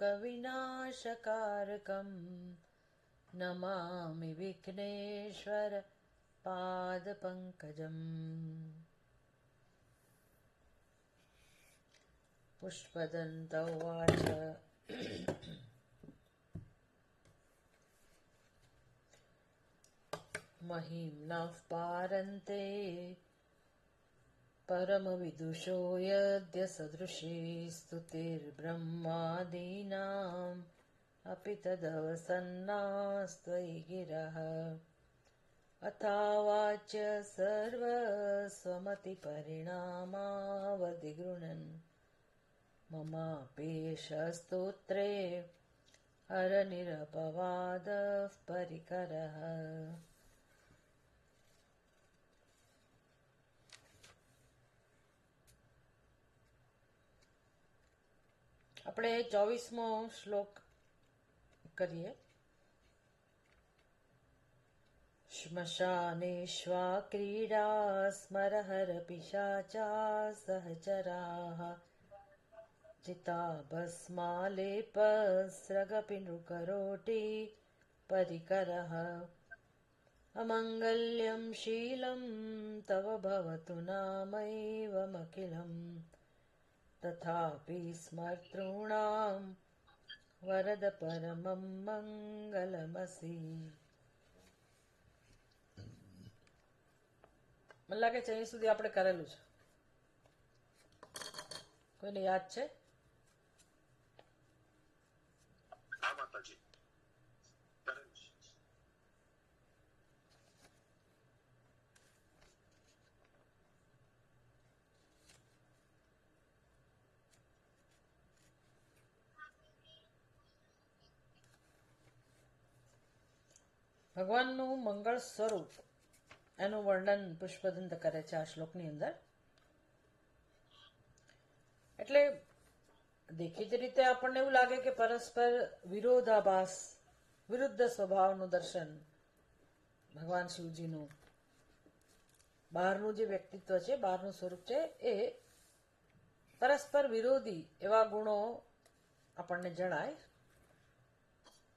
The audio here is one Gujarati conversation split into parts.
लोकविनाशकारकं नमामि विघ्नेश्वर पादपङ्कजम्। पुष्पदन्त उवाच महिम्नः पारन्ते परमविदुषो यद्य सदृशी स्तुतिर्ब्रह्मादीनाम् अपि तदवसन्नास्त्वयि गिरः अथावाच्य सर्वस्वमतिपरिणामावधिगृह्णन् ममापेष स्तोत्रे हरनिरपवादः परिकरः। આપણે 24મો શ્લોક કરીએ. શ્મશાનેશ્વા ક્રીડા સ્મરહર પિશાચા સહચરાઃ चिताभस्मालेपस्रगपि नृकरोटी परिकरः अमङ्गल्यं शीलं तव भवतु नामैवमखिलं तथापि स्मर्तॄणां वरद परमं मङ्गलमसि. મને લાગે છે અહીં સુધી આપણે કરેલું છે. કોઈને યાદ છે? ભગવાનનું મંગળ સ્વરૂપ એનું વર્ણન પુષ્પદંત કરે છે આ શ્લોકની અંદર. એટલે દેખીતી રીતે આપણને એવું લાગે કે પરસ્પર વિરોધાભાસ, વિરુદ્ધ સ્વભાવનું દર્શન ભગવાન શિવજીનું, બહારનું જે વ્યક્તિત્વ છે, બહારનું સ્વરૂપ છે, એ પરસ્પર વિરોધી એવા ગુણો આપણને જણાય.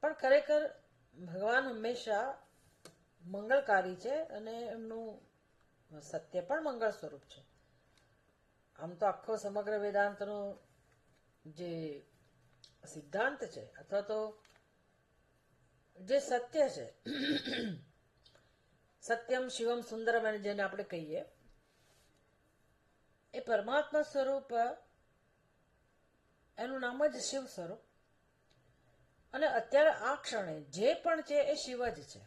પણ ખરેખર ભગવાન હંમેશા મંગળકારી છે અને એમનું સત્ય પણ મંગળ સ્વરૂપ છે. આમ તો આખો સમગ્ર વેદાંતનો જે સિદ્ધાંત છે અથવા તો જે સત્ય છે, સત્યમ શિવમ સુંદરમ અને જેને આપણે કહીએ, એ પરમાત્મા સ્વરૂપ, એનું નામ જ શિવ સ્વરૂપ. અને અત્યારે આ ક્ષણે જે પણ છે એ શિવ જ છે,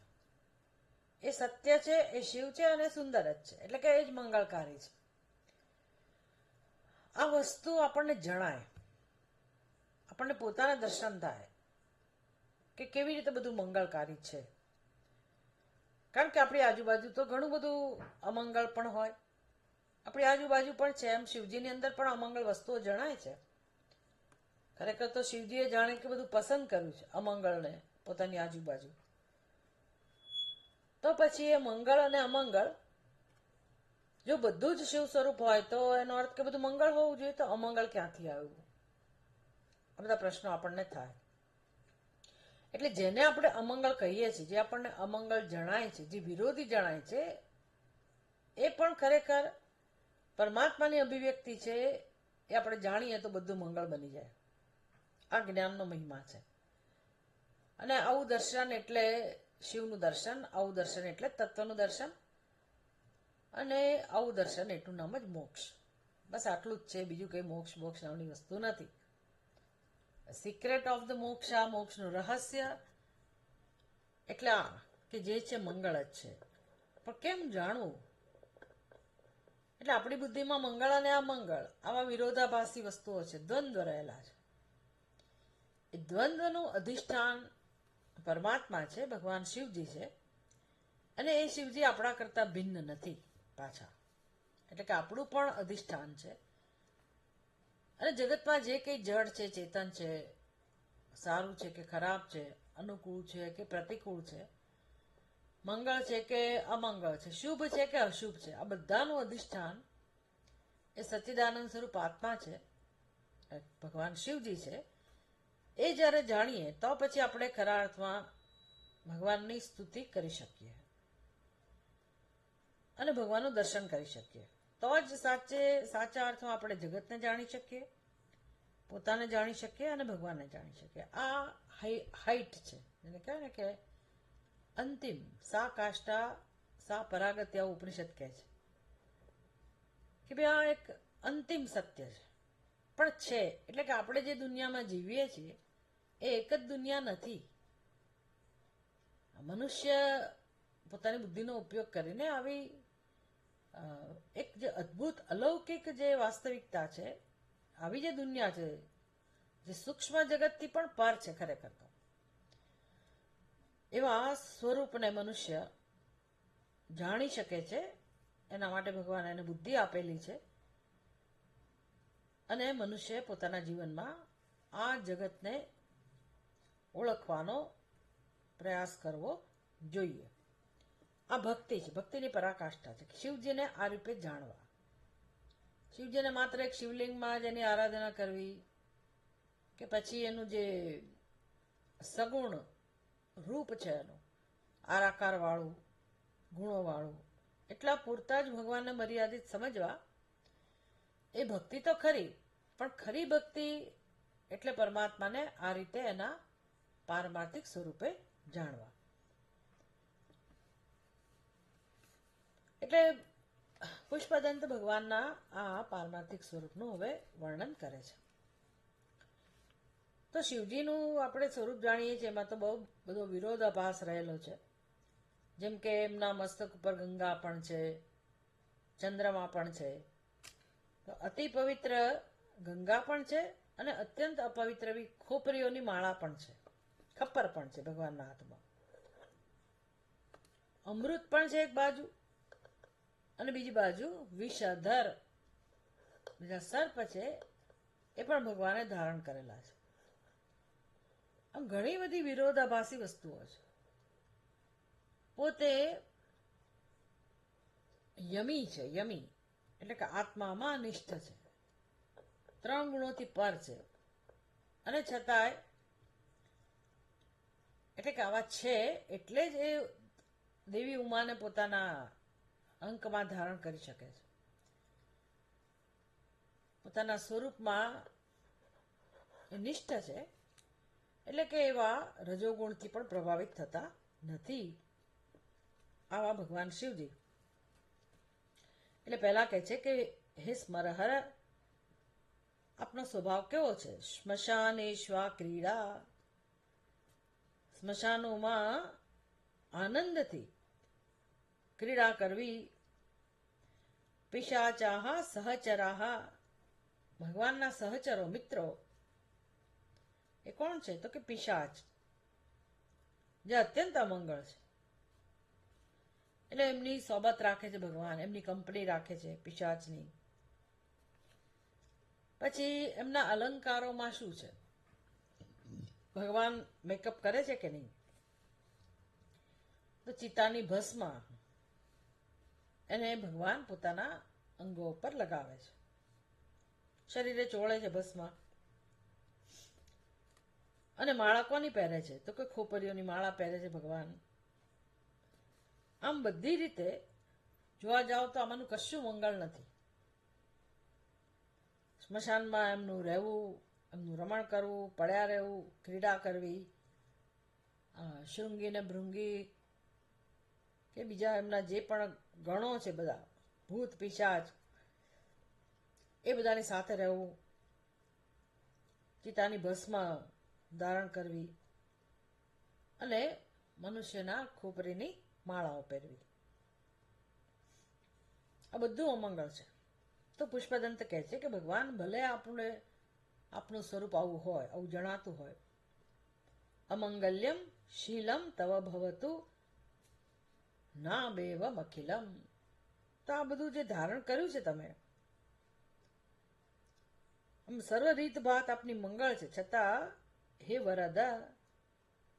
એ સત્ય છે, એ શિવ છે અને સુંદર જ છે. એટલે કે એ જ મંગળકારી છે. આ વસ્તુ આપણને જણાય, આપણને પોતાને દર્શન થાય કે કેવી રીતે બધું મંગળકારી છે. કારણ કે આપણી આજુબાજુ તો ઘણું બધું અમંગળ પણ હોય, આપણી આજુબાજુ પણ છે. એમ શિવજીની અંદર પણ અમંગળ વસ્તુઓ જણાય છે. ખરેખર તો શિવજીએ જાણે કે બધું પસંદ કર્યું છે અમંગળને પોતાની આજુબાજુ. તો પછી એ મંગળ અને અમંગળ, જો બધું જ શિવ સ્વરૂપ હોય તો એનો અર્થ કે બધું મંગળ હોવું જોઈએ, તો અમંગળ ક્યાંથી આવ્યું? આ બધા પ્રશ્નો આપણને થાય. એટલે જેને આપણે અમંગળ કહીએ છીએ, જે આપણને અમંગળ જણાય છે, જે વિરોધી જણાય છે, એ પણ ખરેખર પરમાત્માની અભિવ્યક્તિ છે. એ આપણે જાણીએ તો બધું મંગળ બની જાય. આ જ્ઞાનનો મહિમા છે. અને આવું દર્શન એટલે શિવનું દર્શન, આવું દર્શન એટલે તત્વનું દર્શન, અને આવું દર્શન એટલું નામ જ મોક્ષ. બસ આટલું જ છે. બીજું કંઈ મોક્ષ મોક્ષ નામની વસ્તુ નથી. સિક્રેટ ઓફ ધ મોક્ષ, આ મોક્ષનું રહસ્ય એટલે આ કે જે છે મંગળ જ છે. પણ કેમ જાણવું? એટલે આપણી બુદ્ધિમાં મંગળ અને અમંગળ આવા વિરોધાભાસી વસ્તુઓ છે, દ્વંદ્વ રહેલા છે. એ દ્વંદ્વનું અધિષ્ઠાન પરમાત્મા છે, ભગવાન શિવજી છે. અને એ શિવજી આપણા કરતા ભિન્ન નથી પાછા. એટલે કે આપણું પણ અધિષ્ઠાન છે. અને જગતમાં જે કંઈ જડ છે, ચેતન છે, સારું છે કે ખરાબ છે, અનુકૂળ છે કે પ્રતિકૂળ છે, મંગળ છે કે અમંગળ છે, શુભ છે કે અશુભ છે, આ બધાનું અધિષ્ઠાન એ સચ્ચિદાનંદ સ્વરૂપ આત્મા છે, ભગવાન શિવજી છે. એ જ્યારે જાણીએ તો પછી આપણે ખરા અર્થમાં ભગવાનની સ્તુતિ કરી શકીએ અને ભગવાનનું દર્શન કરી શકીએ. તો જ સાચા અર્થમાં આપણે જગતને જાણી શકીએ, પોતાને જાણી શકીએ અને ભગવાનને જાણી શકીએ. આ હાઈટ છે, જેને કહેવાય ને કે અંતિમ સા કાષ્ટા સા પરાગત્ય ઉપનિષદ કહે છે કે ભાઈ આ એક અંતિમ સત્ય છે. પણ છે એટલે કે આપણે જે દુનિયામાં જીવીએ છીએ એ એક જ દુનિયા નથી. મનુષ્ય પોતાની બુદ્ધિનો ઉપયોગ કરીને આવી એક જે અદ્ભુત અલૌકિક જે વાસ્તવિકતા છે, આવી જે દુનિયા છે જે સૂક્ષ્મ જગતથી પણ પાર છે ખરેખર તો, એવા સ્વરૂપને મનુષ્ય જાણી શકે છે. એના માટે ભગવાન એને બુદ્ધિ આપેલી છે અને મનુષ્ય પોતાના જીવનમાં આ જગતને ઓળખવાનો પ્રયાસ કરવો જોઈએ. આ ભક્તિ છે, ભક્તિની પરાકાષ્ઠા છે. શિવજીને આ રૂપે જાણવા, શિવજીને માત્ર એક શિવલિંગમાં જ એની આરાધના કરવી કે પછી એનું જે સગુણ રૂપ છે એનું આરાકાર વાળું, ગુણો વાળું, એટલા પૂરતા જ ભગવાનને મર્યાદિત સમજવા એ ભક્તિ તો ખરી, પણ ખરી ભક્તિ એટલે પરમાત્માને આ રીતે એના પારમાર્થિક સ્વરૂપે જાણવા. એટલે પુષ્પદંત ભગવાનના આ પારમાર્થિક સ્વરૂપનું હવે વર્ણન કરે છે. તો શિવજીનું આપણે સ્વરૂપ જાણીએ છીએ, એમાં તો બહુ બધો વિરોધાભાસ રહેલો છે. જેમ કે એમના મસ્તક ઉપર ગંગા પણ છે, ચંદ્રમા પણ છે. તો અતિ પવિત્ર ગંગા પણ છે અને અત્યંત અપવિત્ર એવી ખોપરીઓની માળા પણ છે, ખપ્પર પણ છે ભગવાનના હાથમાં. અમૃત પણ છે એક બાજુ અને બીજી બાજુ વિષધર બીજા સર્પ છે, એ પણ ભગવાને ધારણ કરેલા છે. આમ ઘણી બધી વિરોધાભાસી વસ્તુઓ છે. પોતે યમી છે, યમી એટલે કે આત્મામાં નિષ્ઠ છે, 3 ગુણોથી પર છે, અને છતાંય એટલે કે આવા છે એટલે જ એ દેવી ઉમાને પોતાના અંકમાં ધારણ કરી શકે છે. પોતાના સ્વરૂપમાં એ નિષ્ઠ છે, એટલે કે એવા રજોગુણથી પણ પ્રભાવિત થતા નથી આવા ભગવાન શિવજી. એટલે પહેલા કહે છે કે હે સ્મરહર, આપનો સ્વભાવ કેવો છે? શ્મશાનેશ્વા ક્રીડા, સ્મશાનોમાં આનંદથી ક્રીડા કરવી. પિશાચાહ સહચરાહ, ભગવાનના સહચરો મિત્રો એ કોણ છે? તો કે પિશાચ, જે અત્યંત અમંગળ છે. એટલે એમની સોબત રાખે છે ભગવાન, એમની કંપની રાખે છે પિશાચની. પછી એમના અલંકારોમાં શું છે? ભગવાન મેકઅપ કરે છે કે નહીં? તો ચિતાની ભસ્મ એને ભગવાન પોતાના અંગો ઉપર લગાવે છે, શરીરે ચોળે છે ભસ્મ. અને માળા કોની પહેરે છે? તો કે ખોપરીઓની માળા પહેરે છે ભગવાન. આમ બધી રીતે જોવા જાઓ તો આમાંનું કશું મંગળ નથી. સ્મશાનમાં એમનું રહેવું, એમનું રમણ કરવું, પડ્યા રહેવું, ક્રીડા કરવી, શૃંગી ને ભૃંગી કે બીજા એમના જે પણ ગણો છે બધા, ભૂત પિશાચ, એ બધાની સાથે રહેવું, ચિતાની ભસ્મ ધારણ કરવી અને મનુષ્યના ખોપરીની માળાઓ પહેરવી, આ બધું અમંગળ છે. તો પુષ્પદંત કહે છે કે ભગવાન ભલે આપણું સ્વરૂપ આવું હોય, આવું જણાતું હોય, અમંગલ્યમ શીલમ તવ ભવતું ના બેવમ અખિલમ. તો આ બધું જે ધારણ કર્યું છે તમે, આમ સર્વ રીત ભાત આપની મંગળ છે, છતાં હે વરદ,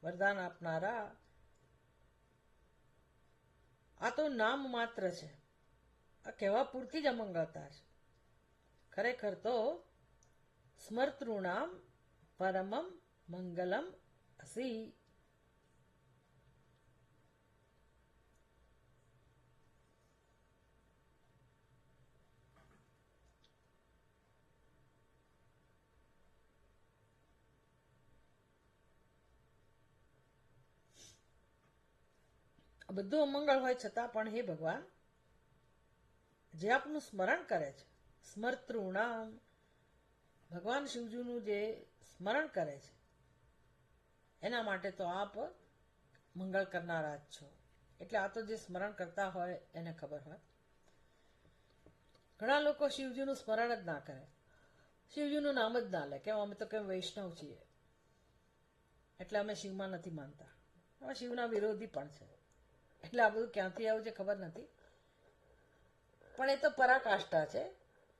વરદાન આપનારા, આ તો નામ માત્ર છે, આ કહેવા પૂરતી જ અમંગળતા છે. ખરેખર તો સ્મર્તૃણામ પરમમ મંગલમ અસી. બધું અમંગળ હોય છતાં પણ હે ભગવાન, જે આપનું સ્મરણ કરે છે, સ્મર્તૃણામ, ભગવાન શિવજીનું જે સ્મરણ કરે છે એના માટે તો આપ મંગળ કરનારા જ છો. એટલે આ તો જે સ્મરણ કરતા હોય એને ખબર હોય. ઘણા લોકો શિવજીનું સ્મરણ જ ના કરે, શિવજીનું નામ જ ના લે, કેમ અમે તો કેમ વૈષ્ણવ છીએ એટલે અમે શિવમાં નથી માનતા. અમે શિવના વિરોધી પણ છે. એટલે આ બધું ક્યાંથી આવ્યું છે ખબર નથી, પણ એ તો પરાકાષ્ઠા છે.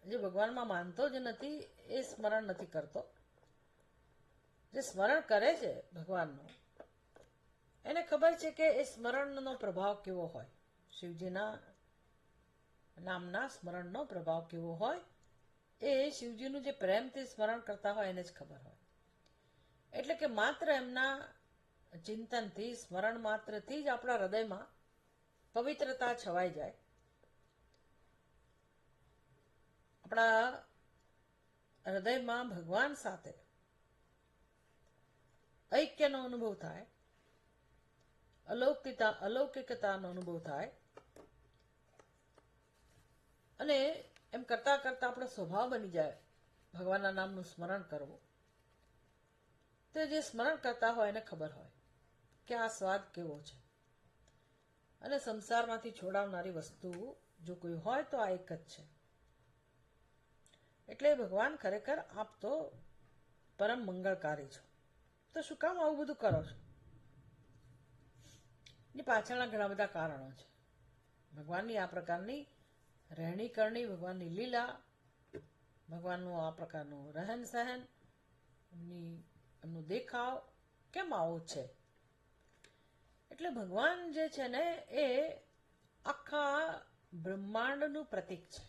જે ભગવાનમાં માનતો જ નથી એ સ્મરણ નથી કરતો. જે સ્મરણ કરે છે ભગવાનનું એને ખબર છે કે એ સ્મરણનો પ્રભાવ કેવો હોય, શિવજીના નામના સ્મરણનો પ્રભાવ કેવો હોય એ શિવજીનું જે પ્રેમથી સ્મરણ કરતા હોય એને જ ખબર હોય. એટલે કે માત્ર એમના ચિંતનથી, સ્મરણ માત્રથી જ આપણા હૃદયમાં પવિત્રતા છવાઈ જાય, આપણા હૃદયમાં ભગવાન સાથે ઐક્યનો અનુભવ થાય, અલૌકિકતાનો અનુભવ થાય. અને એમ કરતા કરતા આપણો સ્વભાવ બની જાય ભગવાનના નામનું સ્મરણ કરવું. તો જે સ્મરણ કરતા હોય એને ખબર હોય કે આ સ્વાદ કેવો છે. અને સંસારમાંથી છોડાવનારી વસ્તુ જો કોઈ હોય તો આ એક જ છે. એટલે ભગવાન ખરેખર આપ તો પરમ મંગળકારી છો. તો શું કામ આવું બધું કરો છો? એની પાછળના ઘણા બધા કારણો છે. ભગવાનની આ પ્રકારની રહેણી કરણી, ભગવાનની લીલા, ભગવાનનું આ પ્રકારનું રહેન સહેન, એમનું દેખાવ કેમ આવો છે? એટલે ભગવાન જે છે ને એ આખા બ્રહ્માંડનું પ્રતીક છે,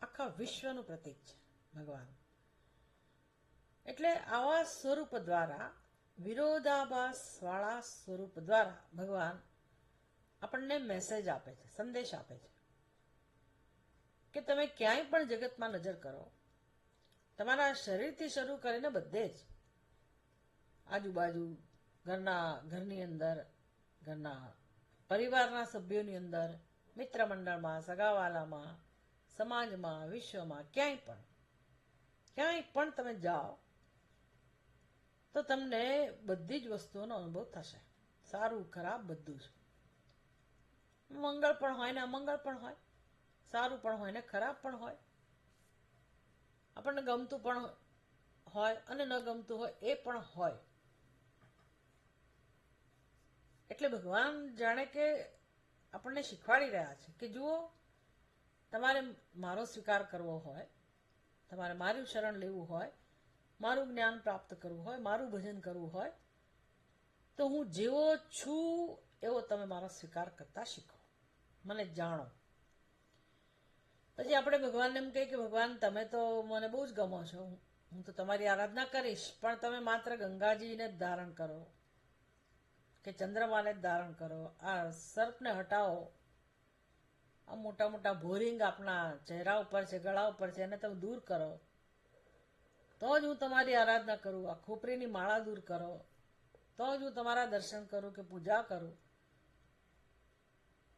આખા વિશ્વનું પ્રતીક છે ભગવાન. એટલે આવા સ્વરૂપ દ્વારા, વિરોધાભાસ વાળા સ્વરૂપ દ્વારા ભગવાન આપણને મેસેજ આપે છે, સંદેશ આપે છે કે તમે ક્યાંય પણ જગતમાં નજર કરો, તમારા શરીરથી શરૂ કરીને બધે જ, આજુબાજુ, ઘરની અંદર, ઘરના પરિવારના સભ્યોની અંદર, મિત્ર મંડળમાં, સગાવાલામાં, સમાજમાં, વિશ્વમાં, ક્યાંય પણ તમે જાઓ તો તમને બધી જ વસ્તુઓનો અનુભવ થશે, સારું ખરાબ બધું જ. મંગળ પણ હોય ને અમંગળ પણ હોય, સારું પણ હોય ને ખરાબ પણ હોય, આપણને ગમતું પણ હોય અને ન ગમતું હોય એ પણ હોય. એટલે ભગવાન જાણે કે આપણને શીખવાડી રહ્યા છે કે જુઓ, તમારે મારો સ્વીકાર કરવો હોય, તમારે મારું શરણ લેવું હોય, મારું જ્ઞાન પ્રાપ્ત કરવું હોય, મારું ભજન કરવું હોય, તો હું જેવો છું એવો તમે મારો સ્વીકાર કરતા શીખો, મને જાણો. પછી આપણે ભગવાનને એમ કહીએ કે ભગવાન તમે તો મને બહુ જ ગમો છો, હું તો તમારી આરાધના કરીશ, પણ તમે માત્ર ગંગાજીને જ ધારણ કરો કે ચંદ્રમાને જ ધારણ કરો, આ સર્પને હટાવો, આ મોટા મોટા ભોરિંગ આપણા ચહેરા ઉપર છે, ગળા ઉપર છે, એને તમે દૂર કરો તો જ હું તમારી આરાધના કરું, આ ખોપરીની માળા દૂર કરો તો જ હું તમારા દર્શન કરું કે પૂજા કરું.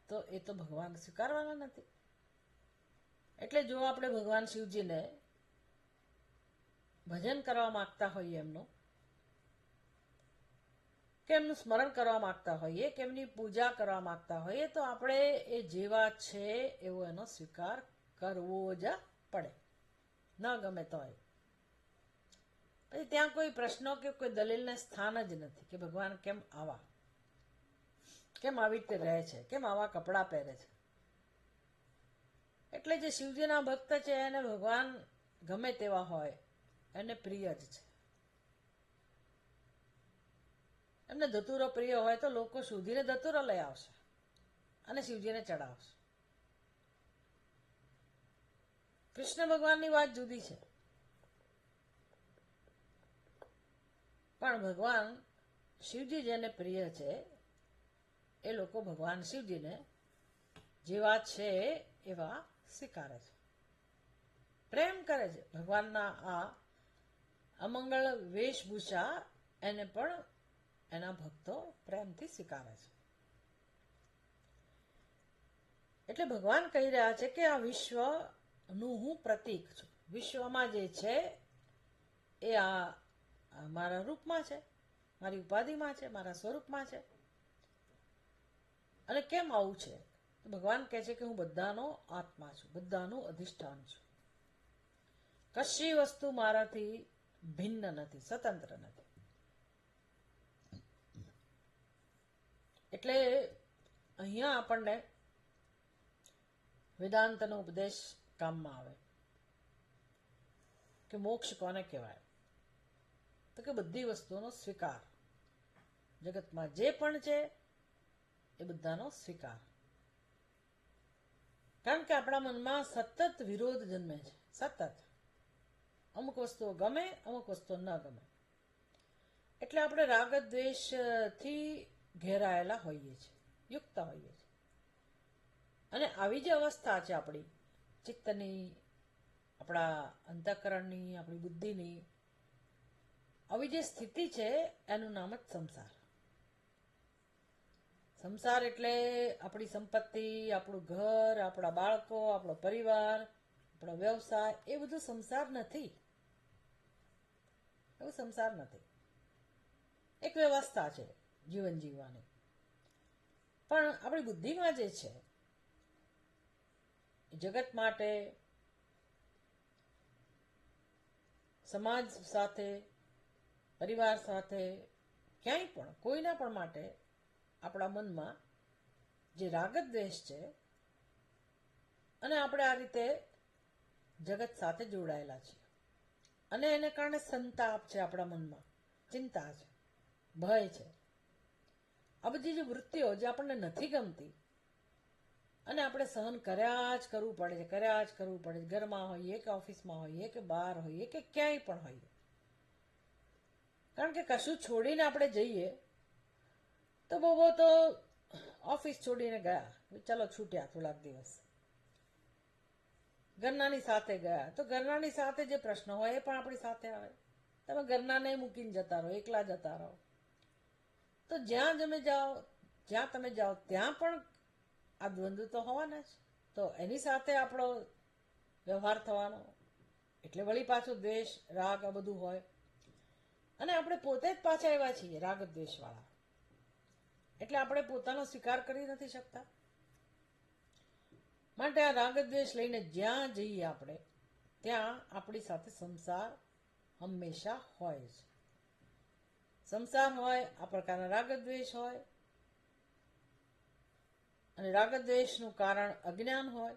તો એ તો ભગવાન સ્વીકારવાના નથી. એટલે જો આપણે ભગવાન શિવજીને ભજન કરવા માંગતા હોઈએ, એમનું કે એમનું સ્મરણ કરવા માંગતા હોઈએ, કે એમની પૂજા કરવા માંગતા હોઈએ, તો આપણે એ જેવા છે એવો એનો સ્વીકાર કરવો જ પડે, ન ગમે તો. પછી ત્યાં કોઈ પ્રશ્નો કે કોઈ દલીલને સ્થાન જ નથી કે ભગવાન કેમ આવા, કેમ આવી રીતે રહે છે, કેમ આવા કપડાં પહેરે છે. એટલે જે શિવજીના ભક્ત છે એને ભગવાન ગમે તેવા હોય એને પ્રિય જ છે. એમને ધતુરો પ્રિય હોય તો લોકો શોધીને ધતુરો લઈ આવશે અને શિવજીને ચડાવશે. કૃષ્ણ ભગવાનની વાત જુદી છે, પણ ભગવાન શિવજી જેને પ્રિય છે એ લોકો ભગવાન શિવજીને જેવા છે એવા સ્વીકારે છે, પ્રેમ કરે છે. ભગવાનના આ અમંગળ વેશભૂષા એને પણ એના ભક્તો પ્રેમથી સ્વીકારે છે. એટલે ભગવાન કહી રહ્યા છે કે આ વિશ્વનું હું પ્રતીક છું. વિશ્વમાં જે છે એ આ મારા રૂપમાં છે, મારી ઉપાધિમાં છે, મારા સ્વરૂપમાં છે. અને કેમ આવું છે? ભગવાન કહે છે કે હું બધાનો આત્મા છું, બધાનું અધિષ્ઠાન છું. કશી વસ્તુ મારાથી ભિન્ન નથી, સ્વતંત્ર નથી. એટલે અહીંયા આપણને વેદાંતનો ઉપદેશ કામમાં આવે કે મોક્ષ કોને કહેવાય? તો કે બધી વસ્તુઓનો સ્વીકાર, જગતમાં જે પણ છે એ બધાનો સ્વીકાર. કારણ કે આપણા મનમાં સતત વિરોધ જન્મે છે, સતત. અમુક વસ્તુઓ ગમે, અમુક વસ્તુઓ ન ગમે. એટલે આપણે રાગ દ્વેષથી ઘેરાયેલા હોઈએ છીએ, યુક્ત હોઈએ છીએ. અને આવી જે અવસ્થા છે આપણી ચિત્તની, આપણા અંતઃકરણની, આપણી બુદ્ધિની, આવી જે સ્થિતિ છે એનું નામ જ સંસાર. સંસાર એટલે આપણી સંપત્તિ, આપણું ઘર, આપણા બાળકો, આપણો પરિવાર, આપણો વ્યવસાય, એ બધું સંસાર નથી. એવું સંસાર નથી. એક વ્યવસ્થા છે જીવન જીવવાની. પણ આપણી બુદ્ધિમાં જે છે જગત માટે, સમાજ સાથે, પરિવાર સાથે, ક્યાંય પણ કોઈના પણ માટે આપણા મનમાં જે રાગ દ્વેષ છે, અને આપણે આ રીતે જગત સાથે જોડાયેલા છીએ, અને એને કારણે સંતાપ છે આપણા મનમાં, ચિંતા છે, ભય છે. આ બધી જે વૃત્તિઓ જે આપણને નથી ગમતી અને આપણે સહન કર્યા જ કરવું પડે છે, કર્યા જ કરવું પડે છે. ઘરમાં હોઈએ કે ઓફિસમાં હોઈએ કે બહાર હોઈએ કે ક્યાંય પણ હોઈએ. કારણ કે કશું છોડીને આપણે જઈએ તો બહુ તો ઓફિસ છોડીને ગયા, ચાલો છૂટ્યા થોડાક દિવસ. ઘરનાની સાથે ગયા તો ઘરનાની સાથે જે પ્રશ્ન હોય એ પણ આપણી સાથે આવે. તમે ઘરનાને મૂકીને જતા રહો, એકલા જતા રહો, તો જ્યાં તમે જાઓ ત્યાં પણ આ દ્વંદ્વ તો હોવાના જ. તો એની સાથે આપણો વ્યવહાર થવાનો, એટલે વળી પાછો દ્વેષ, રાગ આ બધું હોય. અને આપણે પોતે જ પાછા એવા છીએ રાગ દ્વેષ વાળા. એટલે આપણે પોતાનો સ્વીકાર કરી નથી શકતા. માટે આ રાગ દ્વેષ લઈને જ્યાં જઈએ આપણે, ત્યાં આપણી સાથે સંસાર હંમેશા હોય છે. સંસાર હોય, આ પ્રકારના રાગ દ્વેષ હોય, અને રાગ દ્વેષનું કારણ અજ્ઞાન હોય,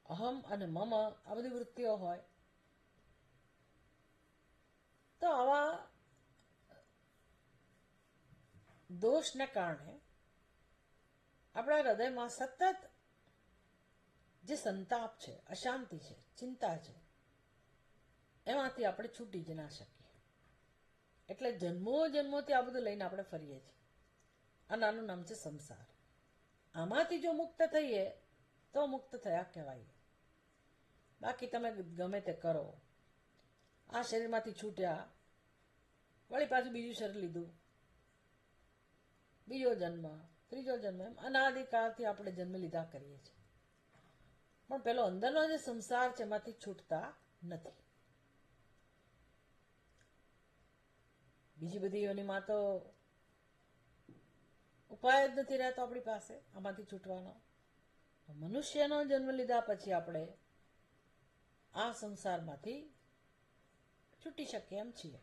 અહમ અને મમ આ બધી વૃત્તિઓ હોય. તો આવા દોષને કારણે આપણા હૃદયમાં સતત જે સંતાપ છે, અશાંતિ છે, ચિંતા છે, એમાંથી આપણે છૂટી જ ના શકીએ. એટલે જન્મો જન્મોથી આ બધું લઈને આપણે ફરીએ છીએ. આ નાનું નામ છે સંસાર. આમાંથી જો મુક્ત થઈએ તો મુક્ત થયા કહેવાય. બાકી તમે ગમે તે કરો, આ શરીરમાંથી છૂટ્યા, વળી પાછું બીજું શરીર લીધું, બીજો જન્મ, ત્રીજો જન્મ, એમ અનાદિકાળથી આપણે જન્મ લીધા કરીએ છીએ. પણ પેલો અંદરનો જે સંસાર છે એમાંથી છૂટતા નથી. બીજી બધી યોનિમાં તો ઉપાય જ નથી રહેતો આપણી પાસે આમાંથી છૂટવાનો. મનુષ્યનો જન્મ લીધા પછી આપણે આ સંસારમાંથી છૂટી શકીએ એમ છીએ.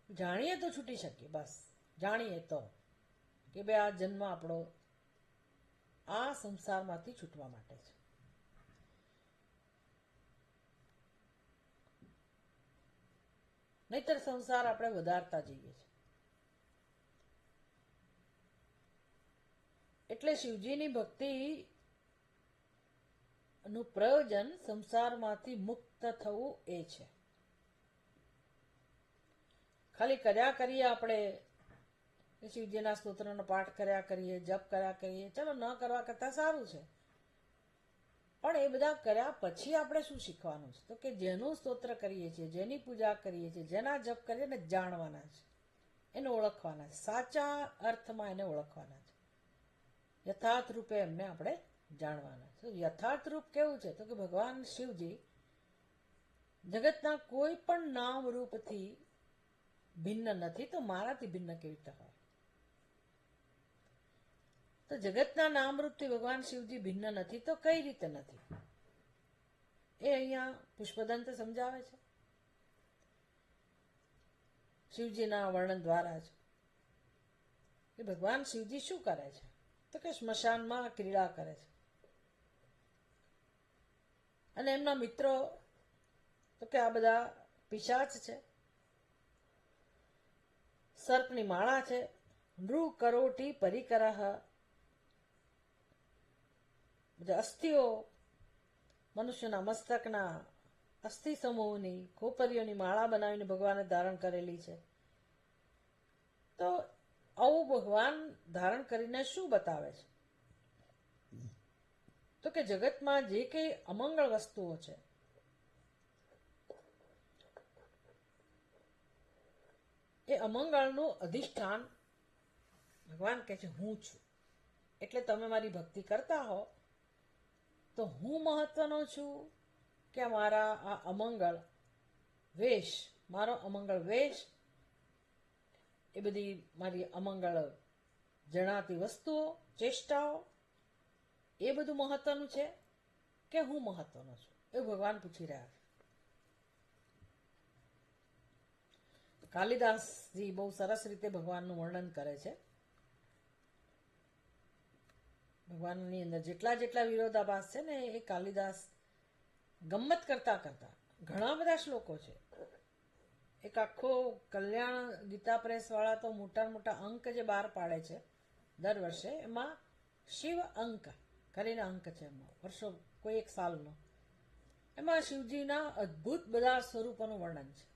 જાણીએ તો છૂટી શકીએ, બસ જાણીએ તો કે ભાઈ આ જન્મ આપણો આ સંસારમાંથી છૂટવા માટે છે. નહીતર સંસાર આપણે વધારતા જઈએ છીએ. એટલે શિવજીની ભક્તિ નું પ્રયોજન સંસારમાંથી મુક્ત થવું એ છે. ખાલી કર્યા કરીએ આપણે શિવજીના સ્તોત્રનો પાઠ કર્યા કરીએ, જપ કર્યા કરીએ, ચલો ન કરવા કરતા સારું છે. પણ એ બધા કર્યા પછી આપણે શું શીખવાનું છે? તો કે જેનું સ્તોત્ર કરીએ છીએ, જેની પૂજા કરીએ છીએ, જેના જપ કરીએ ને જાણવાના છે, એને ઓળખવાના છે, સાચા અર્થમાં એને ઓળખવાના છે, યથાર્થ રૂપે એમને આપણે જાણવાના છે. યથાર્થ રૂપ કેવું છે? તો કે ભગવાન શિવજી જગતના કોઈ પણ નામ રૂપથી ભિન્ન નથી, તો મારાથી ભિન્ન કેવી રીતે હોય? તો જગતના નામરૂપથી ભગવાન શિવજી ભિન્ન નથી, તો કઈ રીતે નથી? એ અહીંયા પુષ્પદંત સમજાવે છે શિવજીના વર્ણન દ્વારા જ કે ભગવાન શિવજી શું કરે છે? તો કે સ્મશાનમાં ક્રીડા કરે છે. અને એમના મિત્રો તો કે આ બધા પિશાચ છે, સર્પની માળા છે, નૃ કરોટી પરિકરહ, બધા અસ્થિઓ, મનુષ્યના મસ્તકના અસ્થિ સમૂહની ખોપરીઓની માળા બનાવીને ભગવાને ધારણ કરેલી છે. તો આવું ભગવાન ધારણ કરીને શું બતાવે છે? તો કે જગતમાં જે કઈ અમંગળ વસ્તુઓ છે એ અમંગળનું અધિષ્ઠાન ભગવાન કહે છે હું છું. એટલે તમે મારી ભક્તિ કરતા હો તો હું મહત્વનો છું કે મારા આ અમંગળ વેશ, મારો અમંગળ વેશ, એ બધી મારી અમંગળ જણાતી વસ્તુઓ, ચેષ્ટાઓ, એ બધું મહત્વનું છે કે હું મહત્વનો છું? એવું ભગવાન પૂછી રહ્યા છે. કાલિદાસજી બહુ સરસ રીતે ભગવાનનું વર્ણન કરે છે. ભગવાનની અંદર જેટલા જેટલા વિરોધાભાસ છે ને એ કાલિદાસ ગમ્મત કરતા કરતા, ઘણા બધા શ્લોકો છે. એક આખો કલ્યાણ ગીતા પ્રેસ વાળા તો મોટા મોટા અંક જે બહાર પાડે છે દર વર્ષે, એમાં શિવ અંક કરીને અંક છે, એમાં વર્ષો કોઈ એક સાલનો, એમાં શિવજીના અદ્ભુત બધા સ્વરૂપોનું વર્ણન છે,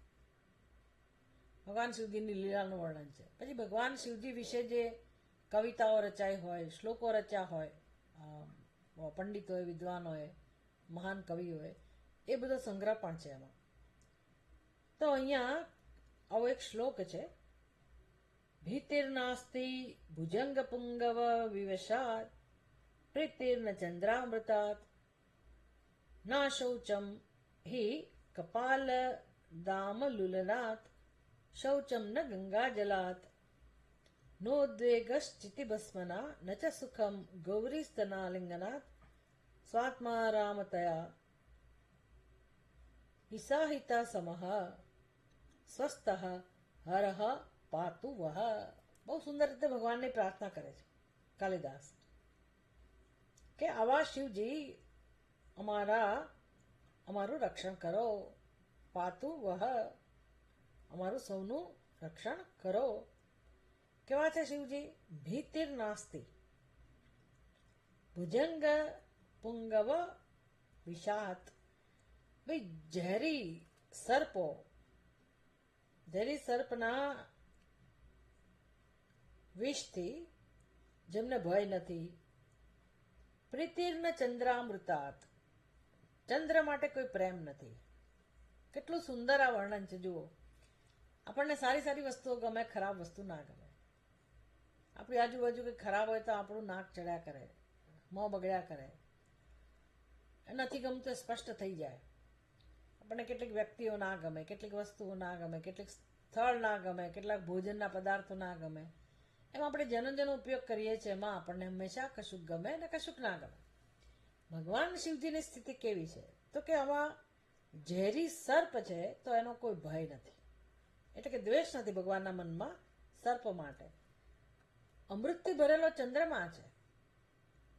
ભગવાન શિવજીની લીલાનું વર્ણન છે. પછી ભગવાન શિવજી વિશે જે કવિતાઓ રચાઈ હોય, શ્લોકો રચ્યા હોય પંડિતોએ, વિદ્વાનોએ, મહાન કવિઓએ, એ બધો સંગ્રહ પણ છે એમાં. તો અહીંયા આવો એક શ્લોક છે, ભીતિર્નાસ્તિ ભુજંગ પુંગવ વિવશાત પ્રીતિર્ન ચંદ્રામૃતાત ના શૌચમ હિ કપાલ દામ લુલનાત શૌચમ ન ગંગા જલાત નોદ્વેગશ્ચિતિભસ્મના ન ચ સુખમ ગૌરીસ્તનાલિંગનાત સ્વાત્મા રામતયા હિસાહિતા સમઃ સ્વસ્તઃ હરઃ પાતુ વહ. બહુ સુંદર રીતે ભગવાનની પ્રાર્થના કરે છે કાલિદાસ કે આવા શિવજી અમારું રક્ષણ કરો, પાતુ વહ, અમારું સૌનું રક્ષણ કરો. કેવા છે શિવજી? ભીતિર નાસ્તિ ભુજંગ પુંગવ વિષાત. ભાઈ ઝેરી સર્પો, ઝેરી સર્પના વિષથી જેમને ભય નથી. પ્રીતિર્ન ચંદ્રામૃતાત, ચંદ્ર માટે કોઈ પ્રેમ નથી. કેટલું સુંદર આ વર્ણન છે જુઓ. આપણને સારી સારી વસ્તુઓ ગમે, ખરાબ વસ્તુ ના ગમે. આપણી આજુબાજુ કંઈ ખરાબ હોય તો આપણું નાક ચડ્યા કરે, મોં બગડ્યા કરે, નથી ગમતું સ્પષ્ટ થઈ જાય. આપણને કેટલીક વ્યક્તિઓ ના ગમે, કેટલીક વસ્તુઓ ના ગમે, કેટલીક સ્થળ ના ગમે, કેટલાક ભોજનના પદાર્થો ના ગમે. એમ આપણે જેનો ઉપયોગ કરીએ છીએ એમાં આપણને હંમેશા કશુંક ગમે અને કશુંક ના ગમે. ભગવાન શિવજીની સ્થિતિ કેવી છે? તો કે આવા ઝેરી સર્પ છે તો એનો કોઈ ભય નથી, એટલે કે દ્વેષ નથી ભગવાનના મનમાં સર્પ માટે. અમૃતથી ભરેલો ચંદ્રમા છે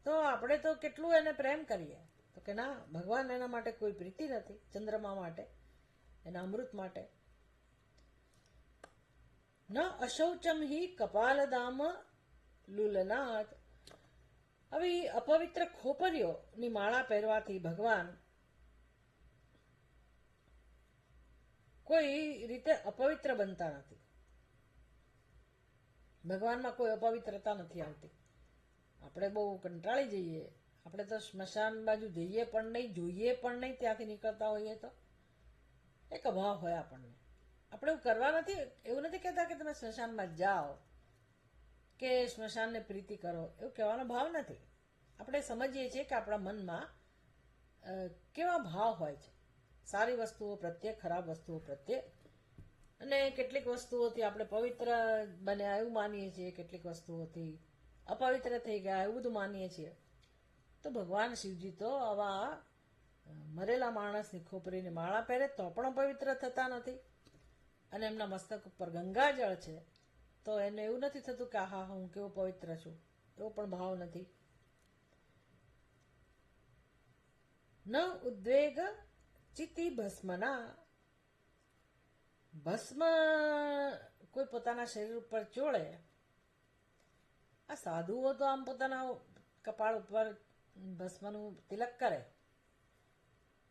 તો આપણે તો કેટલું એને પ્રેમ કરીએ. તો કે ના, ભગવાન એના માટે કોઈ પ્રીતિ નથી, ચંદ્રમા માટે, એના અમૃત માટે. ન અશૌચમ હિ કપાલદામ લુલનાથ. હવે અપવિત્ર ખોપરીઓની માળા પહેરવાથી ભગવાન કોઈ રીતે અપવિત્ર બનતા નથી. ભગવાનમાં કોઈ અપવિત્રતા નથી આવતી. આપણે બહુ કંટાળી જઈએ, આપણે તો સ્મશાન બાજુ જઈએ પણ નહીં, જોઈએ પણ નહીં, ત્યાંથી નીકળતા હોઈએ તો એક અભાવ હોય આપણને. આપણે એવું કરવા નથી, એવું નથી કહેતા કે તમે સ્મશાનમાં જાઓ કે સ્મશાનને પ્રીતિ કરો, એવું કહેવાનો ભાવ નથી. આપણે સમજીએ છીએ કે આપણા મનમાં કેવા ભાવ હોય છે, સારી વસ્તુઓ પ્રત્યે, ખરાબ વસ્તુઓ પ્રત્યે. અને કેટલીક વસ્તુઓથી આપણે પવિત્ર બન્યા એવું માનીએ છીએ, કેટલીક વસ્તુઓથી અપવિત્ર થઈ ગયા એવું બધું માનીએ છીએ. તો ભગવાન શિવજી તો આવા મરેલા માણસની ખોપરીની માળા પહેરે તો પણ પવિત્ર થતા નથી. અને એમના મસ્તક ઉપર ગંગાજળ છે તો એને એવું નથી થતું કે આહા હું કેવો પવિત્ર છું, એવો પણ ભાવ નથી. ન ઉદ્વેગ ચિતિ ભસ્મના, ભસ્મ કોઈ પોતાના શરીર ઉપર ચોળે. આ સાધુઓ તો આમ પોતાના કપાળ ઉપર ભસ્મનું તિલક કરે,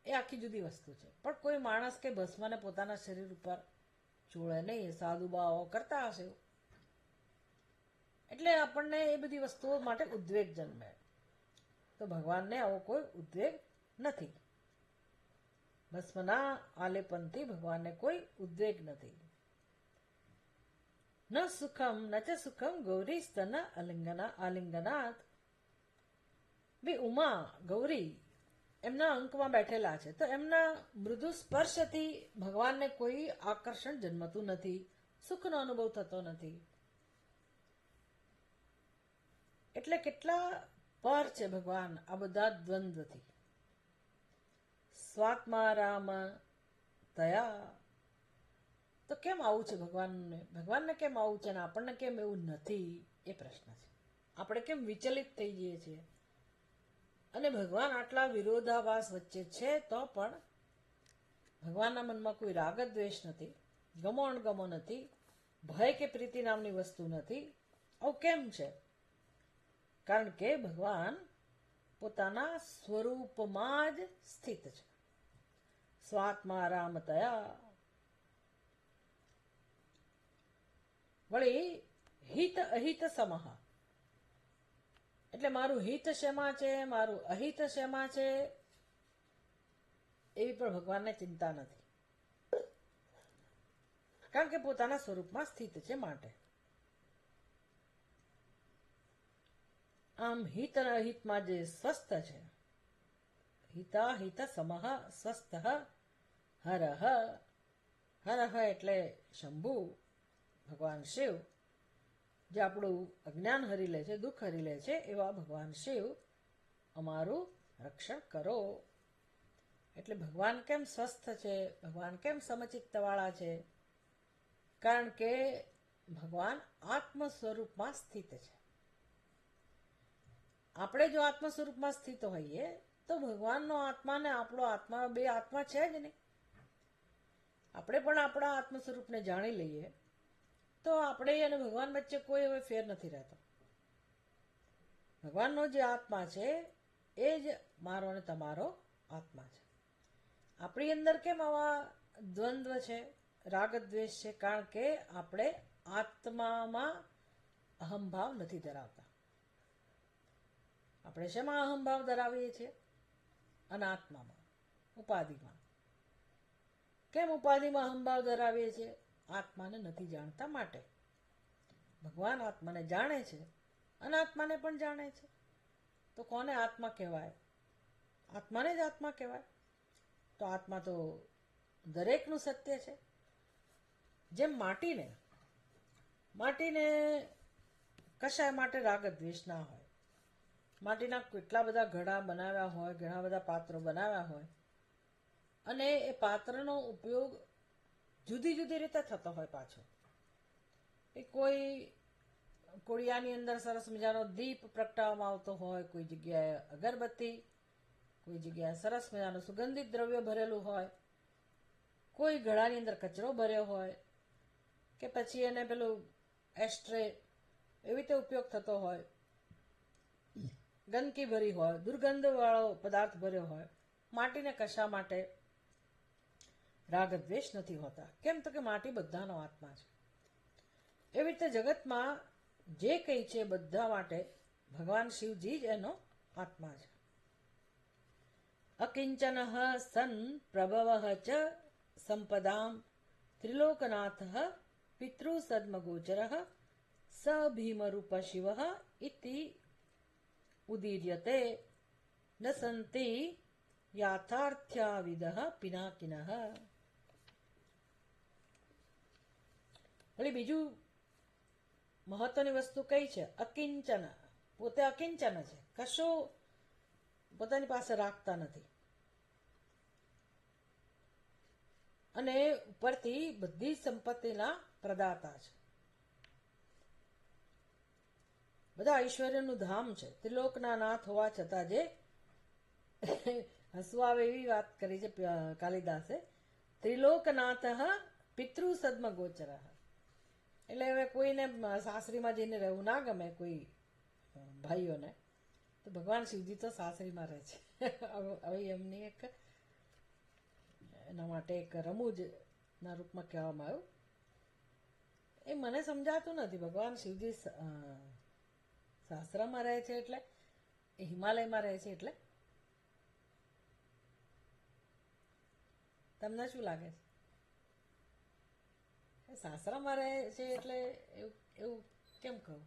એ આખી જુદી વસ્તુ છે. પણ કોઈ માણસ કે ભસ્મને પોતાના શરીર ઉપર ચોળે નહીં, સાધુ બાવાઓ કરતા હશે. એટલે આપણને એ બધી વસ્તુઓ માટે ઉદ્વેગ જન્મે. તો ભગવાનને આવો કોઈ ઉદ્વેગ નથી. ભસ્મના આલેપનથી ભગવાનને કોઈ ઉદ્વેગ નથી. ન સુખમ ન ચ સુખમ ગૌરી સ્તન આલિંગનાથ. બે ઉમા ગૌરી એમના અંકમાં બેઠેલા છે, તો એમના મૃદુ સ્પર્શથી ભગવાનને કોઈ આકર્ષણ જન્મતું નથી, સુખનો અનુભવ થતો નથી. એટલે કેટલા પર છે ભગવાન આ બધા દ્વંદ્વથી. સ્વાત્મા રામ તયા. તો કેમ આવું છે ભગવાનને કેમ આવું છે અને આપણને કેમ એવું નથી, એ પ્રશ્ન છે. આપણે કેમ વિચલિત થઈ જઈએ છીએ. અને ભગવાન આટલા વિરોધાભાસ વચ્ચે છે તો પણ ભગવાનના મનમાં કોઈ રાગ દ્વેષ નથી, ગમો અણગમો નથી, ભય કે પ્રીતિ નામની વસ્તુ નથી. આવું કેમ છે? કારણ કે ભગવાન પોતાના સ્વરૂપમાં જ સ્થિત છે. સ્વાત્મા રામતયા. વળી હિત અહિત સમહ. એટલે મારું હિત શેમાં છે, મારું અહિત શેમાં છે, એવી પણ ભગવાનને ચિંતા નથી. કારણ કે પોતાના સ્વરૂપમાં સ્થિત છે માટે. આમ હિત અને અહિતમાં જે સ્વસ્થ છે, હિતા હિત સમહ સ્વસ્થ હરહ. હરહ એટલે શંભુ, ભગવાન શિવ, જે આપણું અજ્ઞાન હરી લે છે, દુઃખ હરી લે છે, એવા ભગવાન શિવ અમારું રક્ષણ કરો. એટલે ભગવાન કેમ સ્વસ્થ છે, ભગવાન કેમ સમચિત્તવાળા છે? કારણ કે ભગવાન આત્મ સ્વરૂપમાં સ્થિત છે. આપણે જો આત્મ સ્વરૂપમાં સ્થિત હોઈએ તો ભગવાનનો આત્મા ને આપણો આત્મા બે આત્મા છે જ નહીં. આપણે પણ આપણા આત્મ સ્વરૂપને જાણી લઈએ તો આપણે અને ભગવાન વચ્ચે કોઈ હવે ફેર નથી રહેતો. ભગવાનનો જે આત્મા છે એ જ મારો અને તમારો આત્મા છે. આપણી અંદર કેમ આવા દ્વંદ્વ છે, રાગ દ્વેષ છે? કારણ કે આપણે આત્મામાં અહંભાવ નથી ધરાવતા. આપણે શેમાં અહંભાવ ધરાવીએ છીએ? અનાત્મામાં, ઉપાધિમાં. કેમ ઉપાધિમાં અહંભાવ ધરાવીએ છીએ? આત્માને નથી જાણતા માટે. ભગવાન આત્માને જાણે છે, અનાત્માને પણ જાણે છે. તો કોને આત્મા કહેવાય? આત્માને જ આત્મા કહેવાય. તો આત્મા તો દરેકનું સત્ય છે. જેમ માટીને કશાય માટે રાગ દ્વેષ ના હોય. માટીના કેટલા બધા ઘડા બનાવ્યા હોય, ઘણા બધા પાત્રો બનાવ્યા હોય, અને એ પાત્રનો ઉપયોગ જુદી જુદી રીતે થતો હોય પાછો. એ કોઈ કોળિયાની અંદર સરસ મજાનો દીપ પ્રગટાવવામાં આવતો હોય, કોઈ જગ્યાએ અગરબત્તી, કોઈ જગ્યાએ સરસ મજાનું સુગંધિત દ્રવ્ય ભરેલું હોય, કોઈ ઘડાની અંદર કચરો ભર્યો હોય, કે પછી એને પેલું એસ્ટ્રે એવી રીતે ઉપયોગ થતો હોય. ગંદકી ભરી હોય, દુર્ગંધ વાળો પદાર્થ ભર્યો હોય, માટીને કશા માટે રાગ દ્વેષ નથી હોતા? કેમ તો કે માટી બધાનો આત્મા છે. એવી રીતે જગતમાં જે કંઈ છે બધા માટે ભગવાન શિવજી જ એનો આત્મા છે. અકિંચન સન પ્રભવ ચ સંપદામ ત્રિલોકનાથ પિતૃસદ્મગોચર સ ભીમરૂપ શિવ ઇતિ ઉદીર્યતે ન સંતિ યાથાર્થ્યાવિદ પિનાકિન. વળી બીજું મહત્વની વસ્તુ કઈ છે? અકિંચન. પોતે અકિંચન છે, કશું પોતાની પાસે રાખતા નથી, અને ઉપરથી બધી સંપત્તિના પ્રદાતા છે. બધા ઐશ્વર્યનું ધામ છે, ત્રિલોકના નાથ હોવા છતાં જે હસવા આવે એવી વાત કરી છે કાલિદાસે. ત્રિલોકનાથ પિતૃ સદ્મ ગોચર. એટલે હવે કોઈને સાસરીમાં જઈને રહેવું ના ગમે, કોઈ ભાઈઓને, તો ભગવાન શિવજી તો સાસરીમાં રહે છે. હવે એમની એક એના માટે એક રમૂજના રૂપમાં કહેવામાં આવ્યું. એ મને સમજાતું નથી. ભગવાન શિવજી સાસરામાં રહે છે એટલે, એ હિમાલયમાં રહે છે એટલે, તમને શું લાગે છે? સાસરામાં રહે છે એટલે એવું કેમ કહું?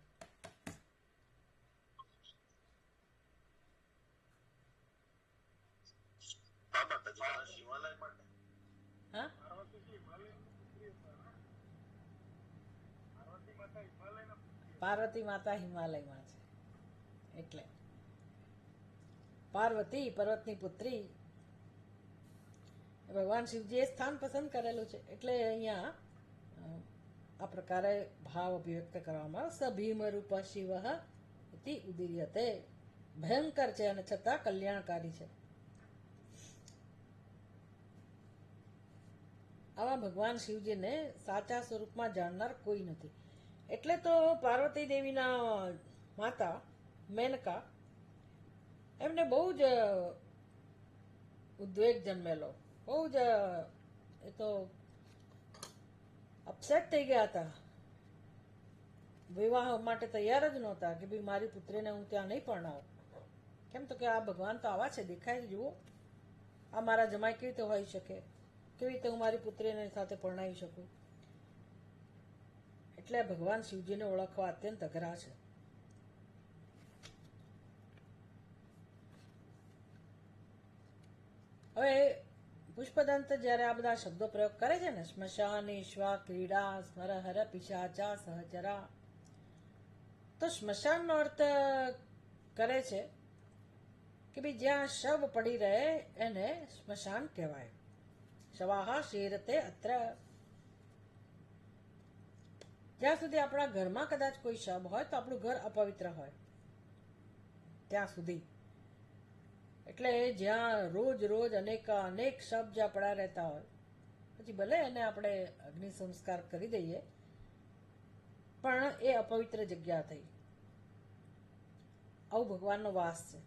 હા, પાર્વતી માતા હિમાલયમાં છે એટલે. પાર્વતી પર્વતની પુત્રી, ભગવાન શિવજીએ સ્થાન પસંદ કરેલું છે એટલે અહીંયા આ પ્રકારે ભાવ અભિવ્યક્ત કરવામાં આવે. સ ભીમ રૂપ શિવ ઇતિ ઉદીર્યતે. ભયંકર છે અને છતાં કલ્યાણકારી છે. આવા ભગવાન શિવજીને સાચા સ્વરૂપમાં જાણનાર કોઈ નથી. એટલે તો પાર્વતી દેવીના માતા મેનકા, એમને બહુ જ ઉદ્વેગ જન્મેલો, બહુ જ એ તો અપસેટ થઈ ગયા હતા. વિવાહ માટે તૈયાર જ નહોતા કે ભાઈ મારી પુત્રીને હું ત્યાં નહીં પરણાવું. કેમ તો કે આ ભગવાન તો આવા છે, દેખાય જુઓ, આ મારા જમાઈ કેવી રીતે હોઈ શકે, કેવી રીતે હું મારી પુત્રીને સાથે પરણાવી શકું? એટલે ભગવાન શિવજીને ઓળખવા અત્યંત અઘરા છે. હવે પુષ્પદંત જ્યારે આ બધા શબ્દો પ્રયોગ કરે છે ને, સ્મશાન ઈશ્વા ક્રીડા સ્મરહર પિશાચા સહચરા, તો સ્મશાનનો અર્થ કરે છે કે ભાઈ જ્યાં શવ પડી રહે એને સ્મશાન કહેવાય. શવાહા શેરતે અત્ર. જ્યાં સુધી આપણા ઘરમાં કદાચ કોઈ શબ હોય તો આપણું ઘર અપવિત્ર હોય ત્યાં સુધી. એટલે જ્યાં રોજ રોજ અનેક શબ જ્યાં પડા રહેતા હોય, પછી ભલે એને આપણે અગ્નિ સંસ્કાર કરી દઈએ, પણ એ અપવિત્ર જગ્યા થઈ. આવું ભગવાનનો વાસ છે.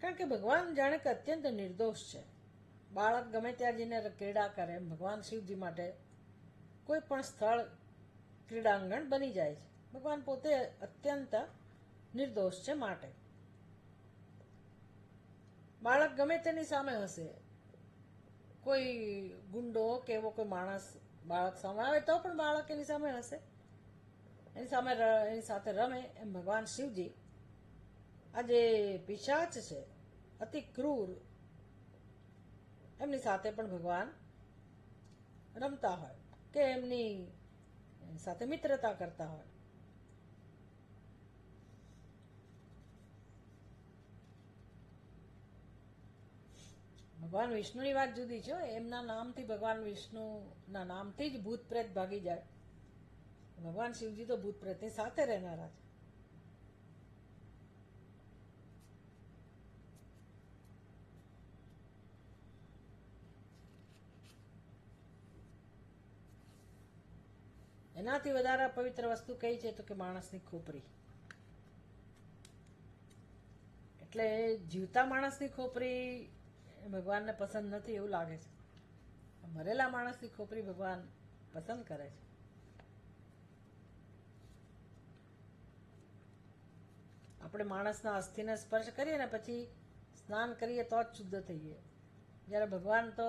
કારણ કે ભગવાન જાણે કે અત્યંત નિર્દોષ છે. બાળક ગમે ત્યાં જઈને ક્રીડા કરે, ભગવાન શિવજી માટે કોઈ પણ સ્થળ ક્રીડાંગણ બની જાય છે. ભગવાન પોતે અત્યંત નિર્દોષ છે. માટે બાળક ગમે તેની સામે હશે, કોઈ ગુંડો કે એવો કોઈ માણસ બાળક સામે આવે તો પણ બાળક એની સામે હશે, એની સાથે રમે. એમ ભગવાન શિવજી આ જે પિશાચ છે, અતિ ક્રૂર, એમની સાથે પણ ભગવાન રમતા હોય કે એમની સાથે મિત્રતા કરતા હોય. ભગવાન વિષ્ણુની વાત જુદી છે. એમના નામથી, ભગવાન વિષ્ણુના નામથી જ ભૂત પ્રેત ભાગી જાય. ભગવાન શિવજી તો ભૂત પ્રેતની સાથે રહેનારા છે. એનાથી વધારે પવિત્ર વસ્તુ કઈ છે તો કે માણસની ખોપરી. એટલે જીવતા માણસની ખોપરી ભગવાનને પસંદ નથી એવું લાગે છે. મરેલા માણસની ખોપરી ભગવાન પસંદ કરે છે. આપણે માણસના અસ્થિને સ્પર્શ કરીએ ને પછી સ્નાન કરીએ તો જ શુદ્ધ થઈએ. જ્યારે ભગવાન તો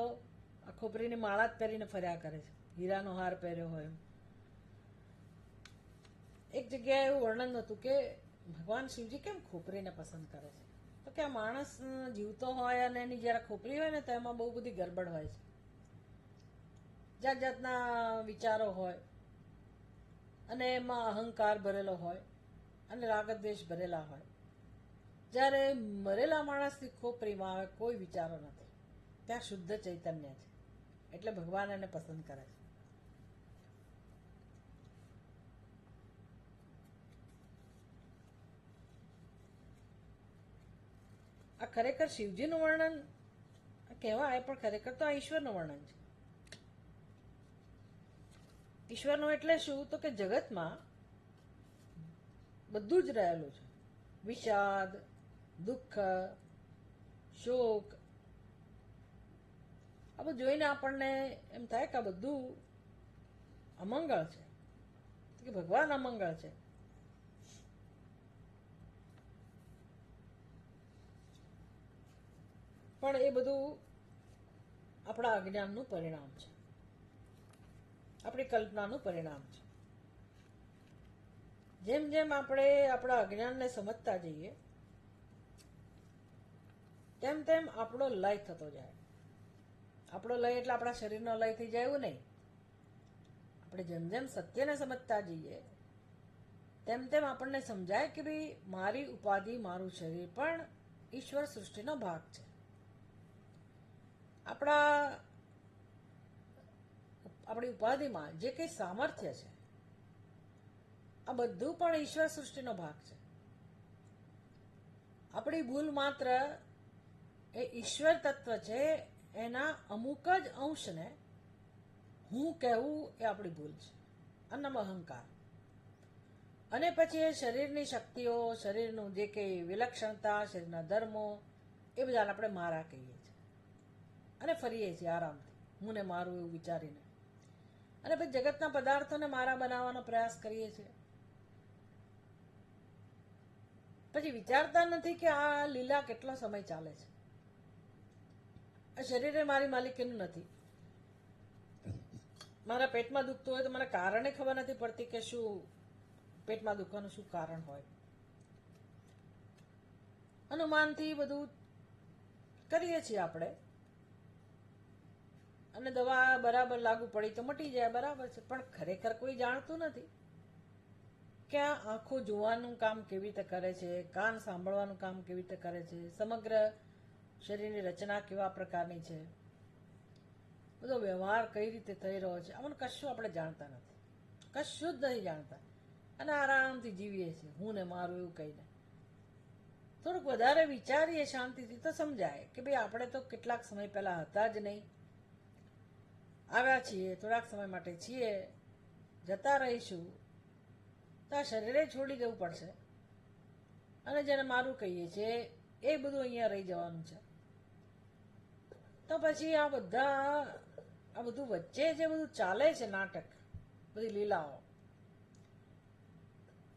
આ ખોપરીની માળા જ પહેરીને ફર્યા કરે છે, હીરાનો હાર પહેર્યો હોય. એક જગ્યાએ એવું વર્ણન હતું કે ભગવાન શિવજી કેમ ખોપરીને પસંદ કરે છે, તો કે આ માણસ જીવતો હોય અને એની જ્યારે ખોપરી હોય ને તો એમાં બહુ બધી ગરબડ હોય છે, જાત જાતના વિચારો હોય અને એમાં અહંકાર ભરેલો હોય અને રાગદ્વેષ ભરેલા હોય. જ્યારે મરેલા માણસની ખોપરીમાં આવે કોઈ વિચારો નથી, ત્યાં શુદ્ધ ચૈતન્ય છે, એટલે ભગવાન એને પસંદ કરે છે. આ ખરેખર શિવજીનું વર્ણન કહેવાય, પણ ખરેખર તો આ ઈશ્વરનું વર્ણન છે. ઈશ્વરનું એટલે શું તો કે જગતમાં બધું જ રહેલું છે. વિષાદ, દુઃખ, શોક, આ બધું જોઈને આપણને એમ થાય કે આ બધું અમંગળ છે, કે ભગવાન અમંગળ છે. પણ એ બધું આપણા અજ્ઞાનનું પરિણામ છે, આપણી કલ્પનાનું પરિણામ છે. જેમ જેમ આપણે આપણા અજ્ઞાનને સમજતા જઈએ તેમ તેમ આપણો લય થતો જાય. આપણો લય એટલે આપણા શરીરનો લય થઈ જાય એવું નહીં. આપણે જેમ જેમ સત્યને સમજતા જઈએ તેમ તેમ આપણને સમજાય કે ભાઈ મારી ઉપાધિ, મારું શરીર પણ ઈશ્વર સૃષ્ટિનો ભાગ છે. આપણી ઉપાધિમાં જે કંઈ સામર્થ્ય છે આ બધું પણ ઈશ્વર સૃષ્ટિનો ભાગ છે. આપણી ભૂલ માત્ર એ ઈશ્વર તત્વ છે એના અમુક જ અંશને હું કહેવું એ આપણી ભૂલ છે, અન્નમ અહંકાર. અને પછી એ શરીરની શક્તિઓ, શરીરનું જે કંઈ વિલક્ષણતા, શરીરના ધર્મો એ બધાને આપણે મારા કહીએ છીએ અને ફરીએ છીએ આરામથી હું ને મારું એવું વિચારીને. અને પછી જગતના પદાર્થોને મારા બનાવવાનો પ્રયાસ કરીએ છીએ. પછી વિચારતા નથી કે આ લીલા કેટલો સમય ચાલે છે. આ શરીરે મારી માલિકીનું નથી. મારા પેટમાં દુખતું હોય તો મને કારણે ખબર નથી પડતી કે શું પેટમાં દુખવાનું શું કારણ હોય. અનુમાનથી બધું કરીએ છીએ આપણે, અને દવા બરાબર લાગુ પડી તો મટી જાય, બરાબર છે. પણ ખરેખર કોઈ જાણતું નથી કે આ આંખો જોવાનું કામ કેવી રીતે કરે છે, કાન સાંભળવાનું કામ કેવી રીતે કરે છે, સમગ્ર શરીરની રચના કેવા પ્રકારની છે, બધો વ્યવહાર કઈ રીતે થઈ રહ્યો છે, આમાં કશું આપણે જાણતા નથી, કશું જ નથી જાણતા. અને આરામથી જીવીએ છીએ હું ને મારું એવું કહીને. થોડુંક વધારે વિચારીએ શાંતિથી તો સમજાય કે ભાઈ આપણે તો કેટલાક સમય પહેલા હતા જ નહીં, આવ્યા છીએ, થોડાક સમય માટે છીએ, જતા રહીશું, તો આ શરીરે છોડી દેવું પડશે. અને જેને મારું કહીએ છીએ એ બધું અહીંયા રહી જવાનું છે. તો પછી આ બધું વચ્ચે જે બધું ચાલે છે નાટક, બધી લીલાઓ,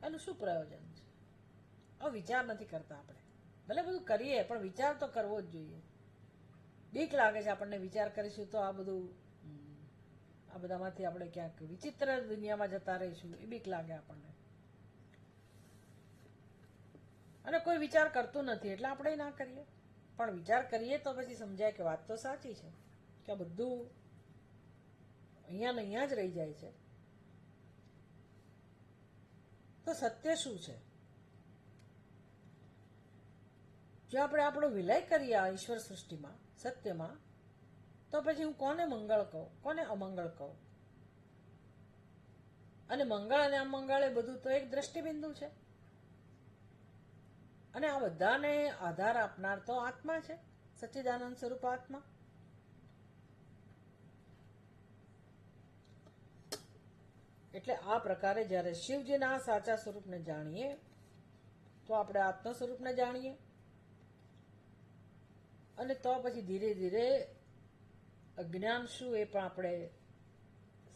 એનું શું પ્રયોજન છે? આ વિચાર નથી કરતા આપણે. ભલે બધું કરીએ પણ વિચાર તો કરવો જ જોઈએ. બીક લાગે છે આપણને, વિચાર કરીશું તો આ બધામાંથી આપણે ક્યાંક વિચિત્ર દુનિયામાં જતા રહીશું, એ બીક લાગે આપણને. અને કોઈ વિચાર કરતું નથી એટલે આપણે ના કરીએ. પણ વિચાર કરીએ તો પછી સમજાય કે વાત તો સાચી છે, કે આ બધું અહીંયા ને અહીંયા જ રહી જાય છે. તો સત્ય શું છે? જો આપણે આપણો વિલય કરીએ આ ઈશ્વર સૃષ્ટિમાં, સત્યમાં, તો પછી હું કોને મંગળ કહું, કોને અમંગળ કહું? અને મંગળ અને અમંગળ એ બધું તો એક દ્રષ્ટિબિંદુ છે. અને આ બધાને આધાર આપનાર તો આત્મા છે, સચ્ચિદાનંદ સ્વરૂપ આત્મા. એટલે આ પ્રકારે જ્યારે શિવજીના સાચા સ્વરૂપને જાણીએ તો આપણે આત્મ સ્વરૂપને જાણીએ, અને તો પછી ધીરે ધીરે અજ્ઞાન શું એ પણ આપણે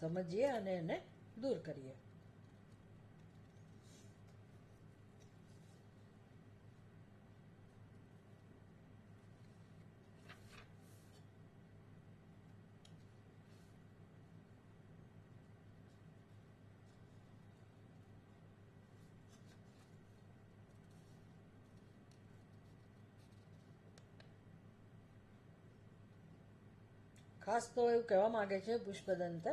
સમજીએ અને એને દૂર કરીએ. ખાસ તો એવું કહેવા માંગે છે પુષ્પદંત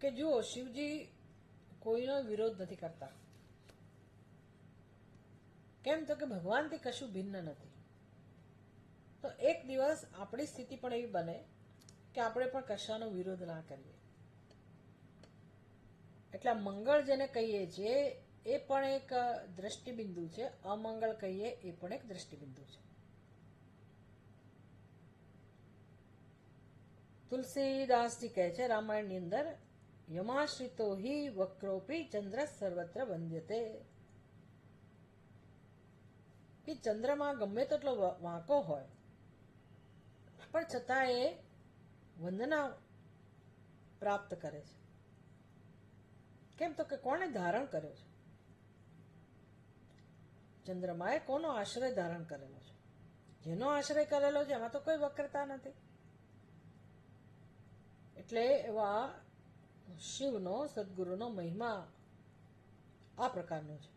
કે જુઓ, શિવજી કોઈનો વિરોધ નથી કરતા. કેમ તો કે ભગવાનથી કશું ભિન્ન નથી. તો એક દિવસ આપણી સ્થિતિ પણ એવી બને કે આપણે પણ કશાનો વિરોધ ના કરીએ. એટલે મંગળ જેને કહીએ છીએ એ પણ એક દ્રષ્ટિબિંદુ છે, અમંગળ કહીએ એ પણ એક દ્રષ્ટિબિંદુ છે. તુલસીદાસજી કહે છે રામાયણની અંદર, યમાશ્રિતો હિ વક્રોપી ચંદ્ર સર્વત્ર વંદ્યતે, કે ચંદ્રમાં ગમે તેટલો વાંકો હોય પણ છતાં એ વંદના પ્રાપ્ત કરે છે. કેમ તો કે કોણે ધારણ કર્યો છે? ચંદ્રમાએ કોનો આશ્રય ધારણ કરેલો છે? જેનો આશ્રય કરેલો છે એમાં તો કોઈ વક્રતા નથી. એટલે એવા શિવનો, સદગુરુનો મહિમા આ પ્રકારનો છે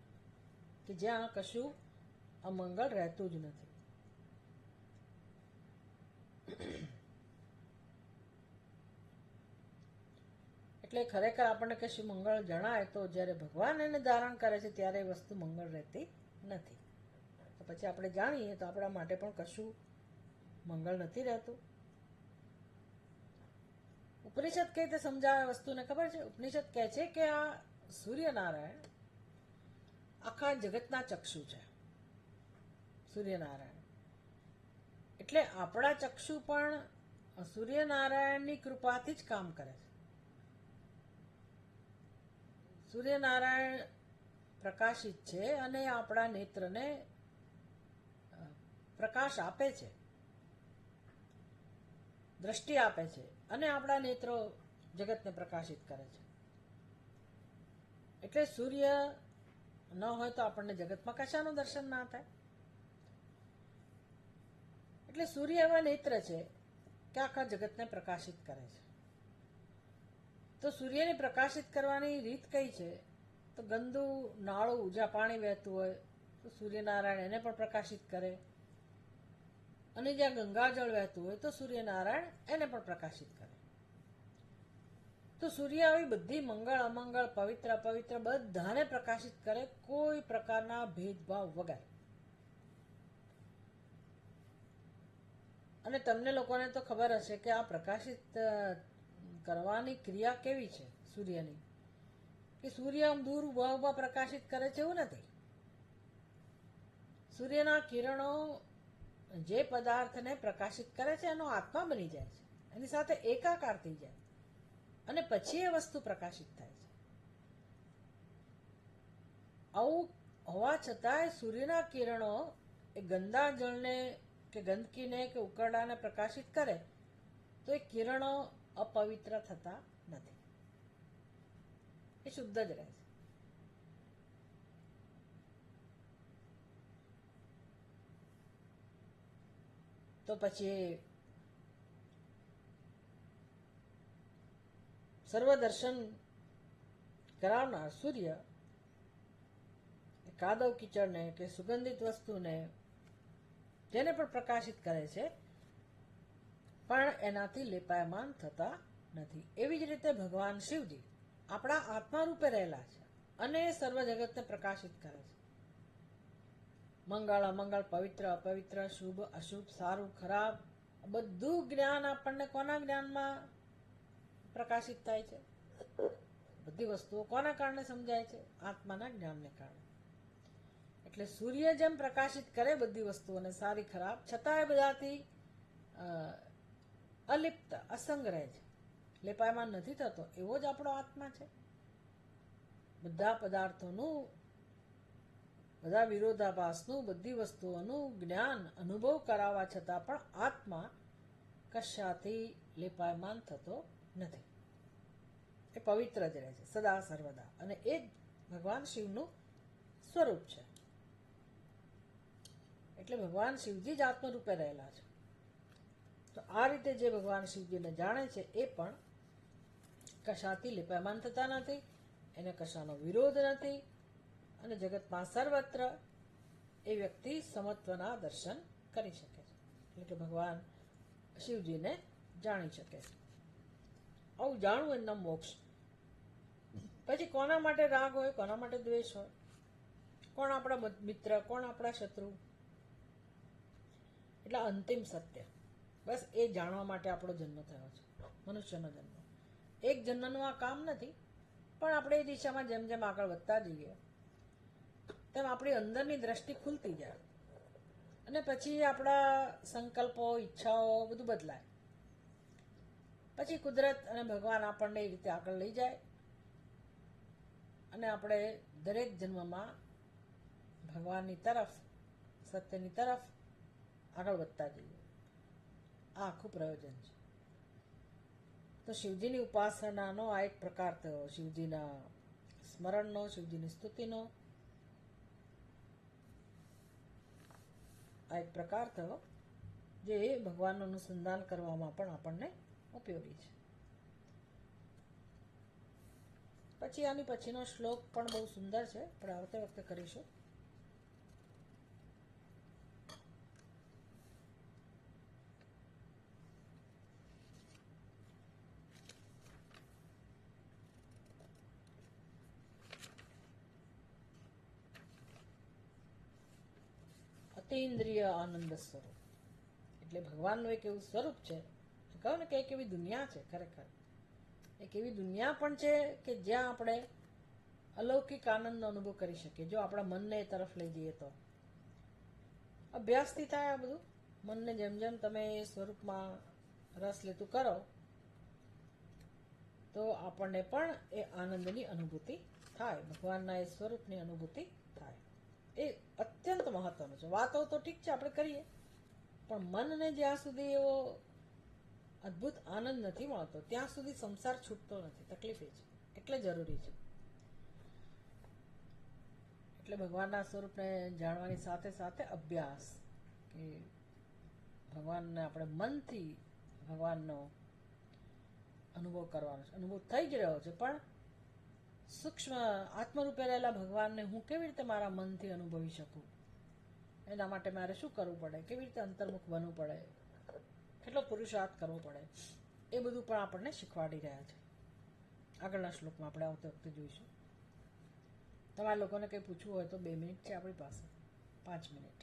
કે જ્યાં કશું અમંગળ રહેતું જ નથી. એટલે ખરેખર આપણને કશું મંગળ જણાય તો જ્યારે ભગવાન એને ધારણ કરે છે ત્યારે એ વસ્તુ મંગળ રહેતી નથી. તો પછી આપણે જાણીએ તો આપણા માટે પણ કશું મંગળ નથી રહેતું. ઉપનિષદ કઈ રીતે સમજાવે વસ્તુને ખબર છે? ઉપનિષદ કહે છે કે આ સૂર્યનારાયણ આખા જગતના ચક્ષુ છે. સૂર્યનારાયણ એટલે આપણા ચક્ષુ પણ સૂર્યનારાયણની કૃપાથી જ કામ કરે છે. સૂર્યનારાયણ પ્રકાશિત છે અને આપણા નેત્રને પ્રકાશ આપે છે, દ્રષ્ટિ આપે છે, અને આપણા નેત્રો જગતને પ્રકાશિત કરે છે. એટલે સૂર્ય ન હોય તો આપણને જગતમાં કશાનું દર્શન ના થાય. એટલે સૂર્ય એવા નેત્ર છે કે આખા જગતને પ્રકાશિત કરે છે. તો સૂર્યને પ્રકાશિત કરવાની રીત કઈ છે? તો ગંદુ નાળું જ્યાં પાણી વહેતું હોય તો સૂર્યનારાયણ એને પણ પ્રકાશિત કરે, અને જ્યાં ગંગાજળ વહેતું હોય તો સૂર્યનારાયણ એને પણ પ્રકાશિત કરે. તો સૂર્ય આવી બધી મંગળ, અમંગળ, પવિત્ર, અપવિત્ર બધાને પ્રકાશિત કરે, કોઈ પ્રકારના ભેદભાવ વગર. અને તમને લોકોને તો ખબર હશે કે આ પ્રકાશિત કરવાની ક્રિયા કેવી છે સૂર્યની, કે સૂર્ય આમ દૂર ઉભા પ્રકાશિત કરે છે એવું નથી. સૂર્યના કિરણો જે પદાર્થને પ્રકાશિત કરે છે એનો આત્મા બની જાય છે, એની સાથે એકાકાર થઈ જાય, અને પછી એ વસ્તુ પ્રકાશિત થાય છે. આવું હોવા છતાંય સૂર્યના કિરણો એ ગંદા જળને કે ગંદકીને કે ઉકરડાને પ્રકાશિત કરે તો એ કિરણો અપવિત્ર થતા નથી, એ શુદ્ધ જ રહે છે. તો પછી સર્વદર્શન કરાવનાર સૂર્ય કાદવ કીચડને કે સુગંધિત વસ્તુને જેને પણ પ્રકાશિત કરે છે પણ એનાથી લેપાયમાન થતા નથી. એવી જ રીતે ભગવાન શિવજી આપણા આત્મા રૂપે રહેલા છે અને સર્વ જગતને પ્રકાશિત કરે છે. મંગળ, અમંગળ, પવિત્ર, અપવિત્ર, શુભ, અશુભ, સારું, ખરાબ, બધું જ્ઞાન આપણને કોના જ્ઞાનમાં પ્રકાશિત થાય છે? બધી વસ્તુઓ કોના કારણે સમજાય છે? આત્માના જ્ઞાનને કારણે. એટલે સૂર્ય જેમ પ્રકાશિત કરે બધી વસ્તુઓને, સારી ખરાબ, છતાં એ બધાથી અલિપ્ત, અસંગ રહે છે, લેપાયમાન નથી થતો એવો જ આપણો આત્મા છે. બધા પદાર્થોનું, બધા વિરોધાભાસનું, બધી વસ્તુઓનું જ્ઞાન અનુભવ કરાવવા છતાં પણ આત્મા કશાથી લેપાયમાન થતો નથી. એ પવિત્ર જ રહે છે સદા સર્વદા, અને એ જ ભગવાન શિવનું સ્વરૂપ છે. એટલે ભગવાન શિવજી જ આત્મરૂપે રહેલા છે. તો આ રીતે જે ભગવાન શિવજીને જાણે છે એ પણ કશાથી લેપાયમાન થતા નથી, એને કશાનો વિરોધ નથી, અને જગતમાં સર્વત્ર એ વ્યક્તિ સમત્વના દર્શન કરી શકે છે. એટલે કે ભગવાન શિવજીને જાણી શકે છે. આવું જાણવું એમના મોક્ષ. પછી કોના માટે રાગ હોય, કોના માટે દ્વેષ હોય, કોણ આપણા મિત્ર, કોણ આપણા શત્રુ, એટલે અંતિમ સત્ય બસ એ જાણવા માટે આપણો જન્મ થયો છે, મનુષ્યનો જન્મ. એક જન્મનું આ કામ નથી, પણ આપણે એ દિશામાં જેમ જેમ આગળ વધતા જઈએ તેમ આપણી અંદરની દ્રષ્ટિ ખુલતી જાય, અને પછી આપણા સંકલ્પો, ઈચ્છાઓ બધું બદલાય. પછી કુદરત અને ભગવાન આપણને એ રીતે આગળ લઈ જાય, અને આપણે દરેક જન્મમાં ભગવાનની તરફ, સત્યની તરફ આગળ વધતા જઈએ. આ આખું પ્રયોજન છે. તો શિવજીની ઉપાસનાનો આ એક પ્રકાર થયો, શિવજીના સ્મરણનો, શિવજીની સ્તુતિનો આ એક પ્રકાર થયો જે ભગવાનનું અનુસંધાન કરવામાં પણ આપણને ઉપયોગી છે. પછી આની પછીનો શ્લોક પણ બહુ સુંદર છે, પણ આવતે વખતે કરીશું. અતિન્દ્રિય આનંદ સ્વરૂપ એટલે ભગવાનનું એક એવું સ્વરૂપ છે, કહો ને કે એક એવી દુનિયા છે, ખરેખર એક એવી દુનિયા પણ છે કે જ્યાં આપણે અલૌકિક આનંદનો અનુભવ કરી શકીએ, જો આપણા મનને એ તરફ લઈ જઈએ તો. અભ્યાસથી થાય આ બધું. મનને જેમ જેમ તમે એ સ્વરૂપમાં રસ લેતું કરો તો આપણને પણ એ આનંદની અનુભૂતિ થાય, ભગવાનના એ સ્વરૂપની અનુભૂતિ થાય. એ અત્યંત મહત્વનું છે. વાતો તો ઠીક છે આપણે કરીએ, પણ મનને જ્યાં સુધી એવો અદ્ભુત આનંદ નથી મળતો ત્યાં સુધી સંસાર છૂટતો નથી. તકલીફ એ છે, એટલે જરૂરી છે. એટલે ભગવાનના સ્વરૂપને જાણવાની સાથે સાથે અભ્યાસ, કે ભગવાનને આપણે મનથી ભગવાનનો અનુભવ કરવાનો છે. અનુભવ થઈ જ રહ્યો છે, પણ સૂક્ષ્મ આત્મરૂપે રહેલા ભગવાનને હું કેવી રીતે મારા મનથી અનુભવી શકું, એના માટે મારે શું કરવું પડે, કેવી રીતે અંતર્મુખ બનવું પડે, કેટલો પુરુષાર્થ કરવો પડે, એ બધું પણ આપણને શીખવાડી રહ્યા છે. આગળના શ્લોકમાં આપણે આવતી વખતે જોઈશું. તમારા લોકોને કંઈ પૂછવું હોય તો 2 મિનિટ છે આપણી પાસે, 5 મિનિટ.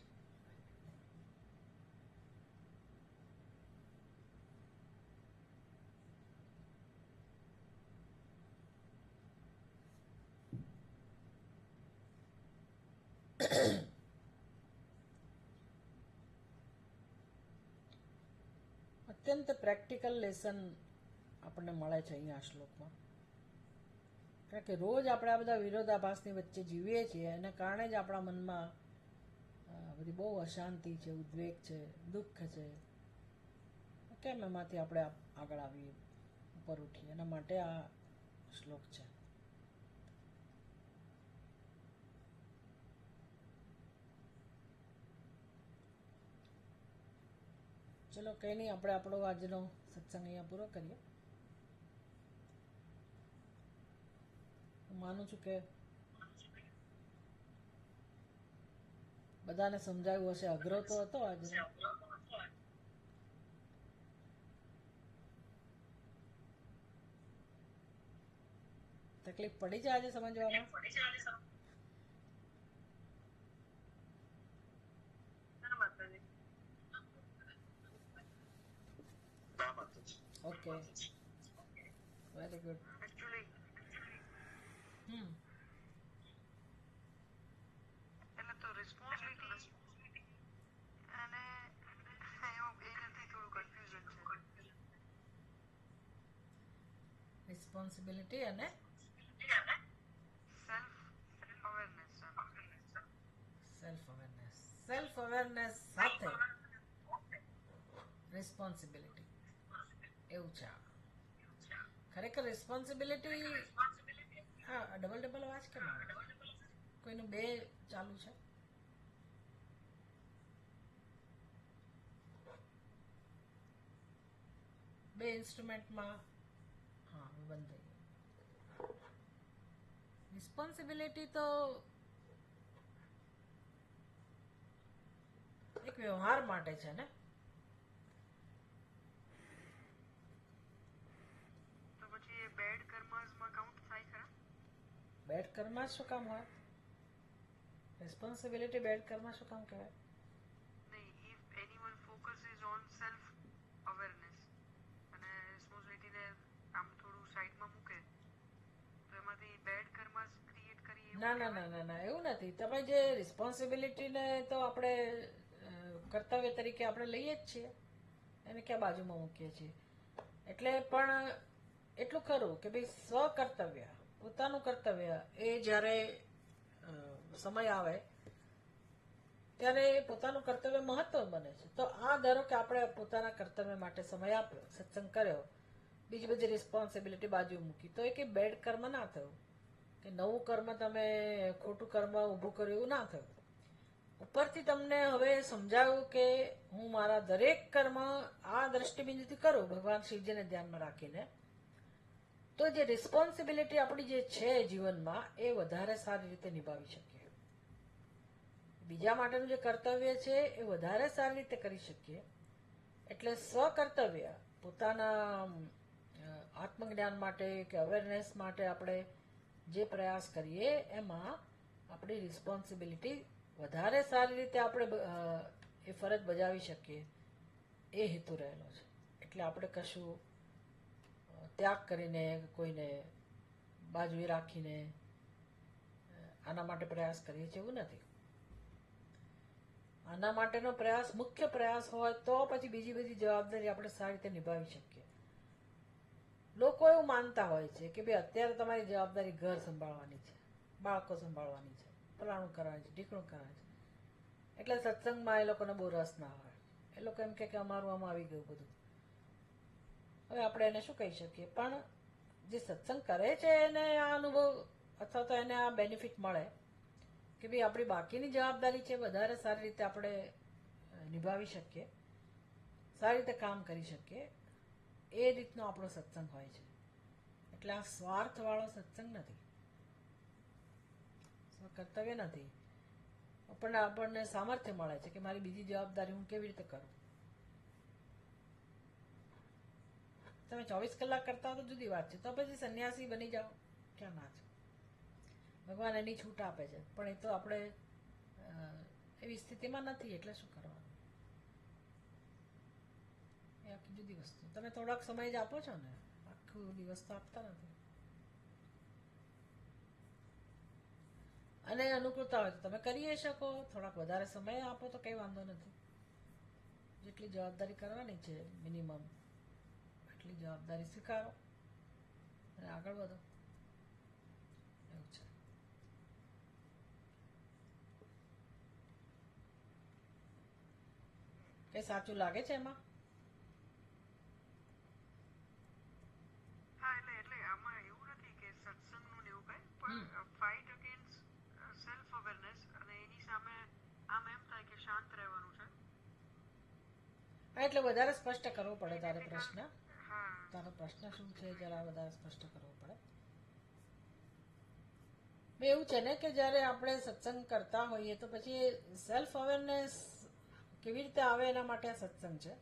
અત્યંત પ્રેક્ટિકલ લેસન આપણને મળે છે અહીંયા આ શ્લોકમાં. કારણ કે રોજ આપણે આ બધા વિરોધાભાસની વચ્ચે જીવીએ છીએ, એને કારણે જ આપણા મનમાં બધી બહુ અશાંતિ છે, ઉદ્વેગ છે, દુઃખ છે. કેમ એમાંથી આપણે આગળ આવીએ, ઉપર ઉઠીએ, એના માટે આ શ્લોક છે. ચલો કંઈ નહીં, આપણે આપણો આજનો સત્સંગ અહીંયા પૂરો કરીએ. હું માનું છું કે બધાને સમજાયું હશે. અઘરો તો હતો આજનો. તકલીફ પડી છે આજે સમજવામાં? Okay, very good. એટલે તો રિસ્પોન્સિબિલિટી અને એવું એ નથી, થોડું કન્ફ્યુઝન છે. રિસ્પોન્સિબિલિટી અને સેલ્ફ અવેરનેસ સાથે રિસ્પોન્સિબિલિટી એવું છે આ. ખરેખર રિસ્પોન્સિબિલિટી હા ડબલ ડબલ અવાજ કેમ આવે છે? કોઈનું બે ચાલુ છે? બે ઇન્સ્ટ્રુમેન્ટમાં હા હવે બંધ થઈ ગયું. રિસ્પોન્સિબિલિટી તો એક વ્યવહાર માટે છે ને. તો પછી એ બેડ કર્મસમાં કાઉન્ટ થાય ખરા? બેડ કર્મ શું કામ હોય? રિસ્પોન્સિબિલિટી બેડ કર્મ શું કામ કહેવાય? નહીં, if anyone focuses on self awareness અને રિસ્પોન્સિબિલિટીને આમ થોડું સાઈડમાં મૂકે તો એમાંથી બેડ કર્મસ ક્રિએટ કરી એવું ના ના ના ના ના એવું નથી. તમે જે રિસ્પોન્સિબિલિટીને તો આપણે કર્તવ્ય તરીકે આપણે લઈએ જ છીએ, એને ક્યાં બાજુમાં મૂકીએ છીએ. એટલે પણ એટલું ખરું કે ભાઈ સ્વકર્તવ્ય, પોતાનું કર્તવ્ય એ જ્યારે સમય આવે ત્યારે પોતાનું કર્તવ્ય મહત્વ બને છે. તો આ ધારો કે આપણે પોતાના કર્તવ્ય માટે સમય આપ્યો, સત્સંગ કર્યો, બીજી બધી રિસ્પોન્સિબિલિટી બાજુ મૂકી, તો એ કંઈ બેડ કર્મ ના થયું કે નવું કર્મ તમે ખોટું કર્મ ઊભું કર્યું એવું ના થયું. ઉપરથી તમને હવે સમજાવ્યું કે હું મારા દરેક કર્મ આ દ્રષ્ટિબિંદુથી કરું ભગવાન શિવજીને ધ્યાનમાં રાખીને, તો જે રિસ્પોન્સિબિલિટી આપણી જે છે જીવનમાં એ વધારે સારી રીતે નિભાવી શકીએ. બીજા માટેનું જે કર્તવ્ય છે એ વધારે સારી રીતે કરી શકીએ. એટલે સ્વકર્તવ્ય પોતાના આત્મજ્ઞાન માટે કે અવેરનેસ માટે આપણે જે પ્રયાસ કરીએ એમાં આપણી રિસ્પોન્સિબિલિટી વધારે સારી રીતે આપણે એ ફરજ બજાવી શકીએ એ હેતુ રહેલો છે. એટલે આપણે કશું ત્યાગ કરીને કોઈને બાજુએ રાખીને આના માટે પ્રયાસ કરીએ છીએ એવું નથી. આના માટેનો પ્રયાસ મુખ્ય પ્રયાસ હોય તો પછી બીજી બધી જવાબદારી આપણે સારી રીતે નિભાવી શકીએ. લોકો એવું માનતા હોય છે કે ભાઈ અત્યારે તમારી જવાબદારી ઘર સંભાળવાની છે, બાળકો સંભાળવાની છે, ફલાણું કરવાની છે, ઢીકણું કરવાનું છે, એટલે સત્સંગમાં એ લોકોને બહુ રસ ના હોય. એ લોકો એમ કે અમારું આમાં આવી ગયું બધું. હવે આપણે એને શું કહી શકીએ? પણ જે સત્સંગ કરે છે એને આ અનુભવ અથવા તો એને આ બેનિફિટ મળે કે ભાઈ આપણી બાકીની જવાબદારી છે વધારે સારી રીતે આપણે નિભાવી શકીએ, સારી રીતે કામ કરી શકીએ. એ રીતનો આપણો સત્સંગ હોય છે. એટલે આ સ્વાર્થવાળો સત્સંગ નથી, કર્તવ્ય નથી. આપણને સામર્થ્ય મળે છે કે મારી બીજી જવાબદારી હું કેવી રીતે કરું. તમે 24 કલાક કરતા હો તો જુદી વાત છે, તો પછી સંન્યાસી બની જાઓ, ક્યાં ના છે. ભગવાન એની છૂટ આપે છે, પણ એ તો આપણે એવી સ્થિતિમાં નથી એટલે શું કરવાનું, એ આખી જુદી વસ્તુ. તમે થોડાક સમય જ આપો છો ને, આખું દિવસ તો આપતા નથી. અને અનુકૂળતા હોય તો તમે કરી શકો, થોડાક વધારે સમય આપો તો કંઈ વાંધો નથી. જેટલી જવાબદારી કરવાની છે મિનિમમ એટલી જવાબદારી સ્વીકારો અને આગળ વધો, એવું છે. કઈ સાચું લાગે છે એમાં? હા, એટલે આમાં એવું નથી કે સત્સંગનું ને એવું કઈ, પણ ફાઇટ અગેન્સ્ટ સેલ્ફ અવેરનેસ અને એની સામે આમ એમ થાય કે શાંત રહેવાનું છે. હા, એટલે વધારે સ્પષ્ટ કરવો પડે તારે પ્રશ્ન. હા, તારો પ્રશ્ન શું છે જરા વધારે સ્પષ્ટ કરવો પડે. એવું છે ને કે જ્યારે આપણે સત્સંગ કરતા હોઈએ તો પછી સેલ્ફ અવેરનેસ કેવી રીતે આવે એના માટે આ સત્સંગ છે.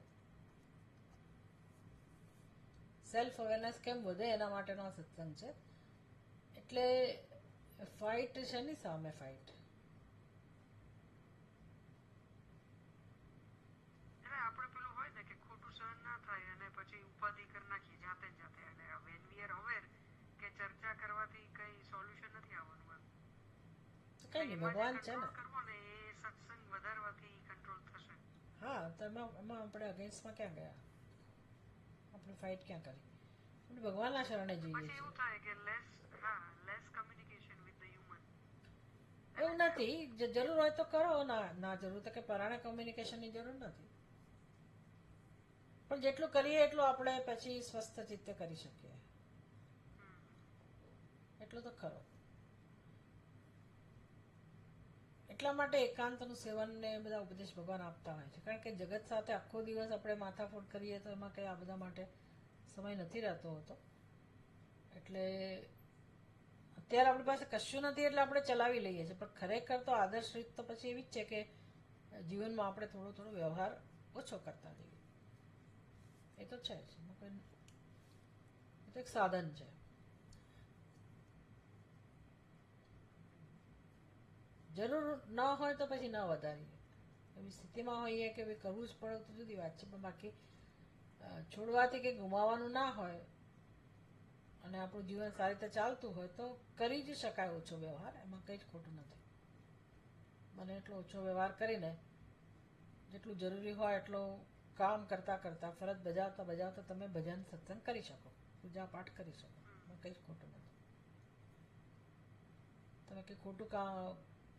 સેલ્ફ અવેરનેસ કેમ વધે એના માટેનો આ સત્સંગ છે. એટલે ફાઇટ શેની સામે ફાઇટ? એટલે આપણે પેલું હોય ને કે ખોટું સહન ના થાય અને પછી ઉપાધિ કરી નાખી જાતે જ જાતે. અને when we are aware કે ચર્ચા કરવાથી કઈ સોલ્યુશન નથી આવવાનું. કઈ નહીં, ભગવાન છે ને. કરવો ને એ સત્સંગ વધારવાથી કંટ્રોલ થશે. હા, તો એમાં આપણે અગેન્સ્ટમાં ક્યાં ગયા? આપણે ફાઇટ ક્યાં કરી? આપણે ભગવાનના શરણે જઈએ પછી છીએ. એવું થાય કે less communication with the human. એવું નથી, જે જરૂર હોય તો કરો, ના જરૂર તો કે પરાણે કમ્યુનિકેશનની જરૂર નથી, પણ જેટલું કરીએ એટલું આપણે પછી સ્વસ્થ ચિત્તે કરી શકીએ, એટલું તો ખરો. એટલા માટે એકાંતનું સેવન ને બધા ઉપદેશ ભગવાન આપતા હોય છે, કારણ કે જગત સાથે આખો દિવસ આપણે માથાફોડ કરીએ તો એમાં કંઈ આ બધા માટે સમય નથી રહેતો હોતો. એટલે અત્યારે આપણી પાસે કશું નથી એટલે આપણે ચલાવી લઈએ છીએ, પણ ખરેખર તો આદર્શ રીત તો પછી એવી જ છે કે જીવનમાં આપણે થોડો થોડો વ્યવહાર ઓછો કરતા જઈએ. એ તો છે જ, એ તો એક સાધન છે. જરૂર ન હોય તો પછી ન વધારીએ. એવી સ્થિતિમાં હોઈએ કે ભાઈ કરવું જ પડે તો જુદી વાત છે, પણ બાકી છોડવાથી કંઈ ગુમાવવાનું ના હોય અને આપણું જીવન સારી રીતે ચાલતું હોય તો કરી જ શકાય ઓછો વ્યવહાર, એમાં કંઈ જ ખોટું નથી. મને એટલો ઓછો વ્યવહાર કરીને જેટલું જરૂરી હોય એટલો કામ કરતાં કરતાં, ફરજ બજાવતા બજાવતા તમે ભજન સત્સંગ કરી શકો, પૂજા પાઠ કરી શકો, એમાં કંઈ જ ખોટું નથી. તમે કંઈ ખોટું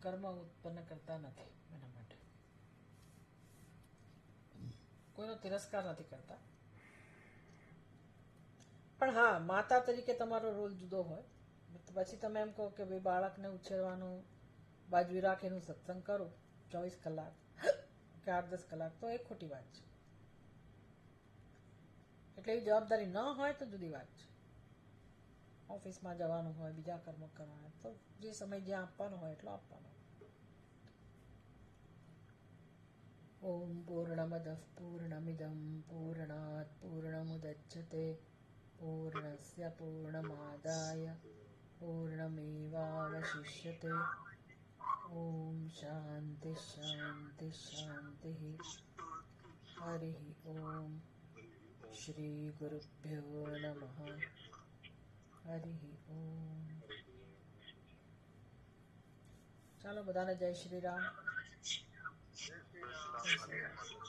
કર્મ ઉત્પન્ન કરતા નથી. એના માટે કોઈનો તિરસ્કાર નથી કરતા. પણ હા, માતા તરીકે તમારો રોલ જુદો હોય. પછી તમે એમ કહો કે ભાઈ બાળકને ઉછેરવાનું બાજુ રાખીને સત્સંગ કરું 24 કલાક કે 8-10 કલાક, તો એ ખોટી વાત છે. એટલે એવી જવાબદારી ન હોય તો જુદી વાત છે. ઓફિસમાં જવાનું હોય, બીજા કર્મો કરવાના, તો જે સમય જ્યાં આપવાનો હોય એટલો આપવાનો. ઓમ પૂર્ણમદ પૂર્ણમિદમ પૂર્ણાત પૂર્ણમુદચ્યતે પૂર્ણસ્ય પૂર્ણમાદાય પૂર્ણમેવાવશિષ્યતે. ઓમ શાંતિ શાંતિ શાંતિ. હરિ ઓમ. શ્રી ગુરુભ્યો નમઃ. હરિ ઓમ. ચાલો બધાને જય શ્રી રામ. જય શ્રી રામ.